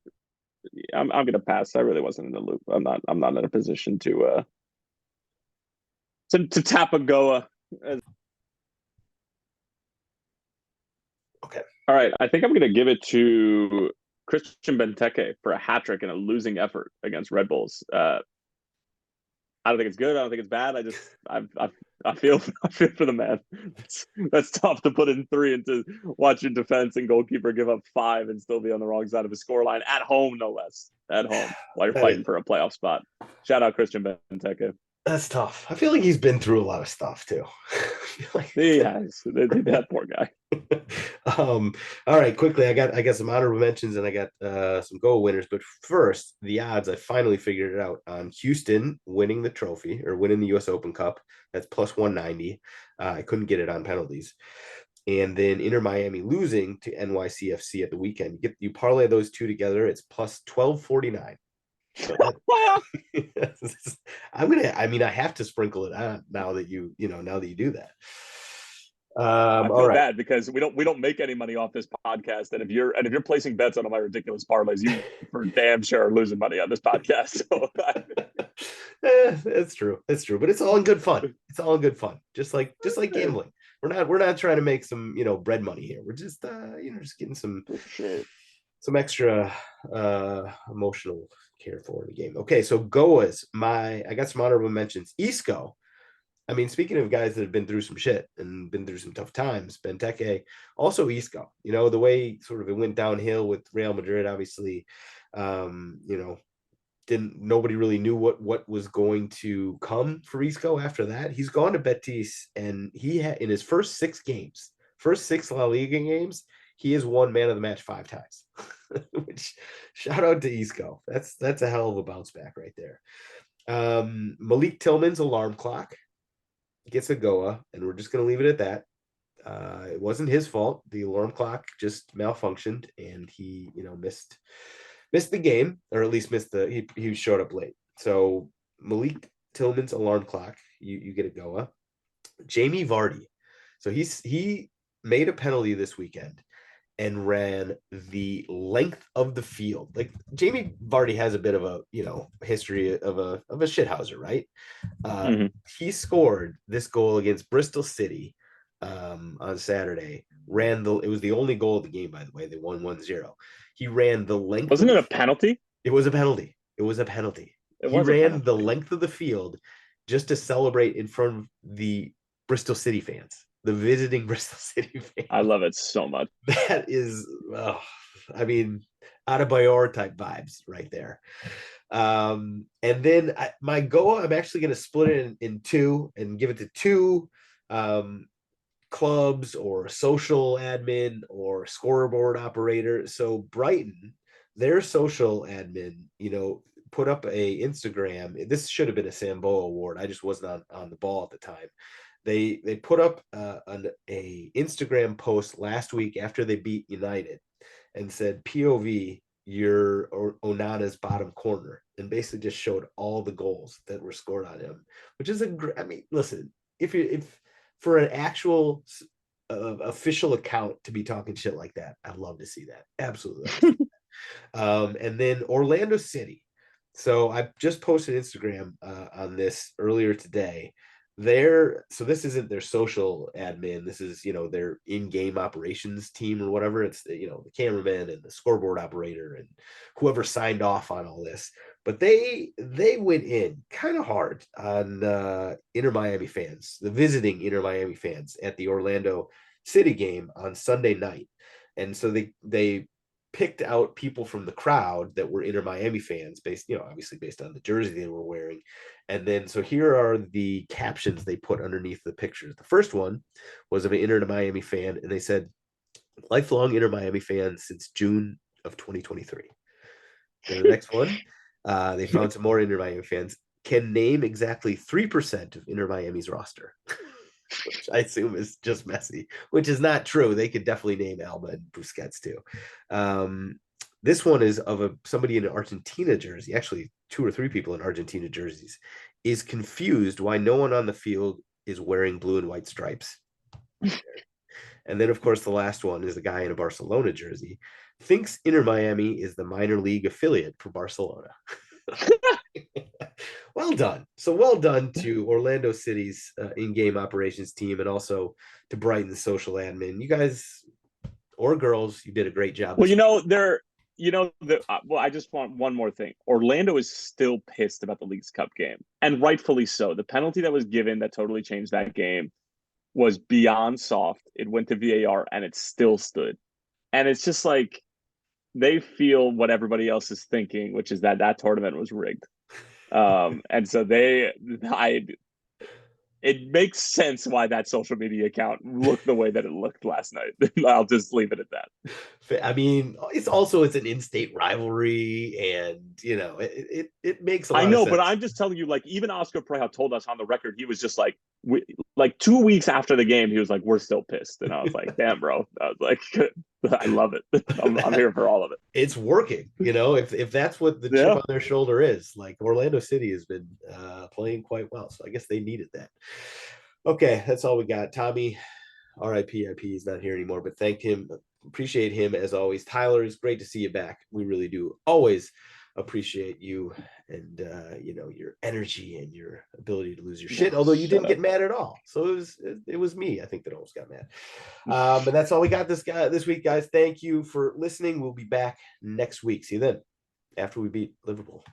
B: gonna pass. I really wasn't in the loop. I'm not in a position to tap a Goa.
A: Okay.
B: All right. I think I'm gonna give it to Christian Benteke for a hat trick in a losing effort against Red Bulls. I don't think it's good. I don't think it's bad. I feel for the man. That's tough to put in three and to watch your defense and goalkeeper give up 5 and still be on the wrong side of his scoreline at home, no less. At home, while you're fighting for a playoff spot. Shout out Christian Benteke.
A: That's tough. I feel like he's been through a lot of stuff too.
B: He has. That poor guy.
A: All right, quickly. I got some honorable mentions and I got some goal winners. But first, the odds. I finally figured it out on Houston winning the trophy or winning the U.S. Open Cup. That's plus 190. I couldn't get it on penalties. And then Inter Miami losing to NYCFC at the weekend. You parlay those two together. It's plus 1249. So I have to sprinkle it on now that you do that.
B: I feel bad because we don't make any money off this podcast, and if you're placing bets on all my ridiculous parlays, you for damn sure are losing money on this podcast. So
A: it's true, but it's all in good fun. It's all in good fun, just like gambling. We're not trying to make some bread money here. We're just just getting some extra emotional care for the game. Okay, so Goa's I got some honorable mentions. Isco. I mean, speaking of guys that have been through some shit and been through some tough times, Benteke, also Isco. The way sort of it went downhill with Real Madrid, obviously, nobody really knew what was going to come for Isco after that. He's gone to Betis, and he had in his first 6 La Liga games, he has won man of the match 5 times. Which, shout out to Isco. That's a hell of a bounce back right there. Malik Tillman's alarm clock gets a Goa, and we're just going to leave it at that. It wasn't his fault. The alarm clock just malfunctioned, and he, missed the game, or at least he showed up late. So Malik Tillman's alarm clock. You get a Goa. Jamie Vardy. So he made a penalty this weekend and ran the length of the field. Like Jamie Vardy has a bit of a, history of a shithouser, right? He scored this goal against Bristol City on Saturday. It was the only goal of the game, by the way. They won 1-0. He ran the length.
B: Wasn't it a penalty?
A: It was a penalty. He ran the length of the field just to celebrate in front of the Bristol City fans, the visiting Bristol City fans.
B: I love it so much.
A: That is, Adebayor type vibes right there. And then my Goa, I'm actually going to split it in two and give it to two clubs or social admin or scoreboard operator. So Brighton, their social admin, put up a Instagram. This should have been a Sambo award. I just wasn't on the ball at the time. They put up a Instagram post last week after they beat United and said, POV, you're Onana's bottom corner, and basically just showed all the goals that were scored on him, which is listen, if for an actual official account to be talking shit like that, I'd love to see that. Absolutely. And then Orlando City. So I just posted Instagram on this earlier today. So this isn't their social admin. This is, their in-game operations team or whatever. It's the cameraman and the scoreboard operator and whoever signed off on all this. But they went in kind of hard on Inter Miami fans, the visiting Inter Miami fans at the Orlando City game on Sunday night. And so they picked out people from the crowd that were Inter Miami fans obviously based on the jersey they were wearing. And then, so here are the captions they put underneath the pictures. The first one was of an Inter Miami fan, and they said, lifelong Inter Miami fan since June of 2023. And the next one, they found some more Inter Miami fans, can name exactly 3% of Inter Miami's roster. Which I assume is just Messi, which is not true. They could definitely name Alba and Busquets too. This one is of somebody in an Argentina jersey, actually 2 or 3 people in Argentina jerseys, is confused why no one on the field is wearing blue and white stripes. And then, of course, the last one is a guy in a Barcelona jersey, thinks Inter Miami is the minor league affiliate for Barcelona. Well done. So well done to Orlando City's in-game operations team, and also to Brighton's social admin. You guys or girls, you did a great job.
B: Well, I just want one more thing. Orlando is still pissed about the Leagues Cup game, and rightfully so. The penalty that was given that totally changed that game was beyond soft. It went to VAR, and it still stood. And it's just like they feel what everybody else is thinking, which is that tournament was rigged. And so it makes sense why that social media account looked the way that it looked last night. I'll just leave it at that.
A: I mean, it's an in-state rivalry, and it makes a lot
B: I know,
A: of sense.
B: but I'm just telling you, like, even Oscar Pereira told us on the record, he was just like 2 weeks after the game, he was like, we're still pissed. And I was like, damn, bro. I was like, I love it. I'm here for all of it.
A: It's working, if that's what the chip on their shoulder is. Like, Orlando City has been playing quite well, so I guess they needed that. Okay, that's all we got. Tommy, RIP, is not here anymore, but thank him. Appreciate him as always. Tyler, it's great to see you back. We really do always appreciate you and your energy and your ability to lose your shit, although you didn't get mad at all. So it was me, I think, that almost got mad. And that's all we got this week, guys. Thank you for listening. We'll be back next week. See you then, after we beat Liverpool.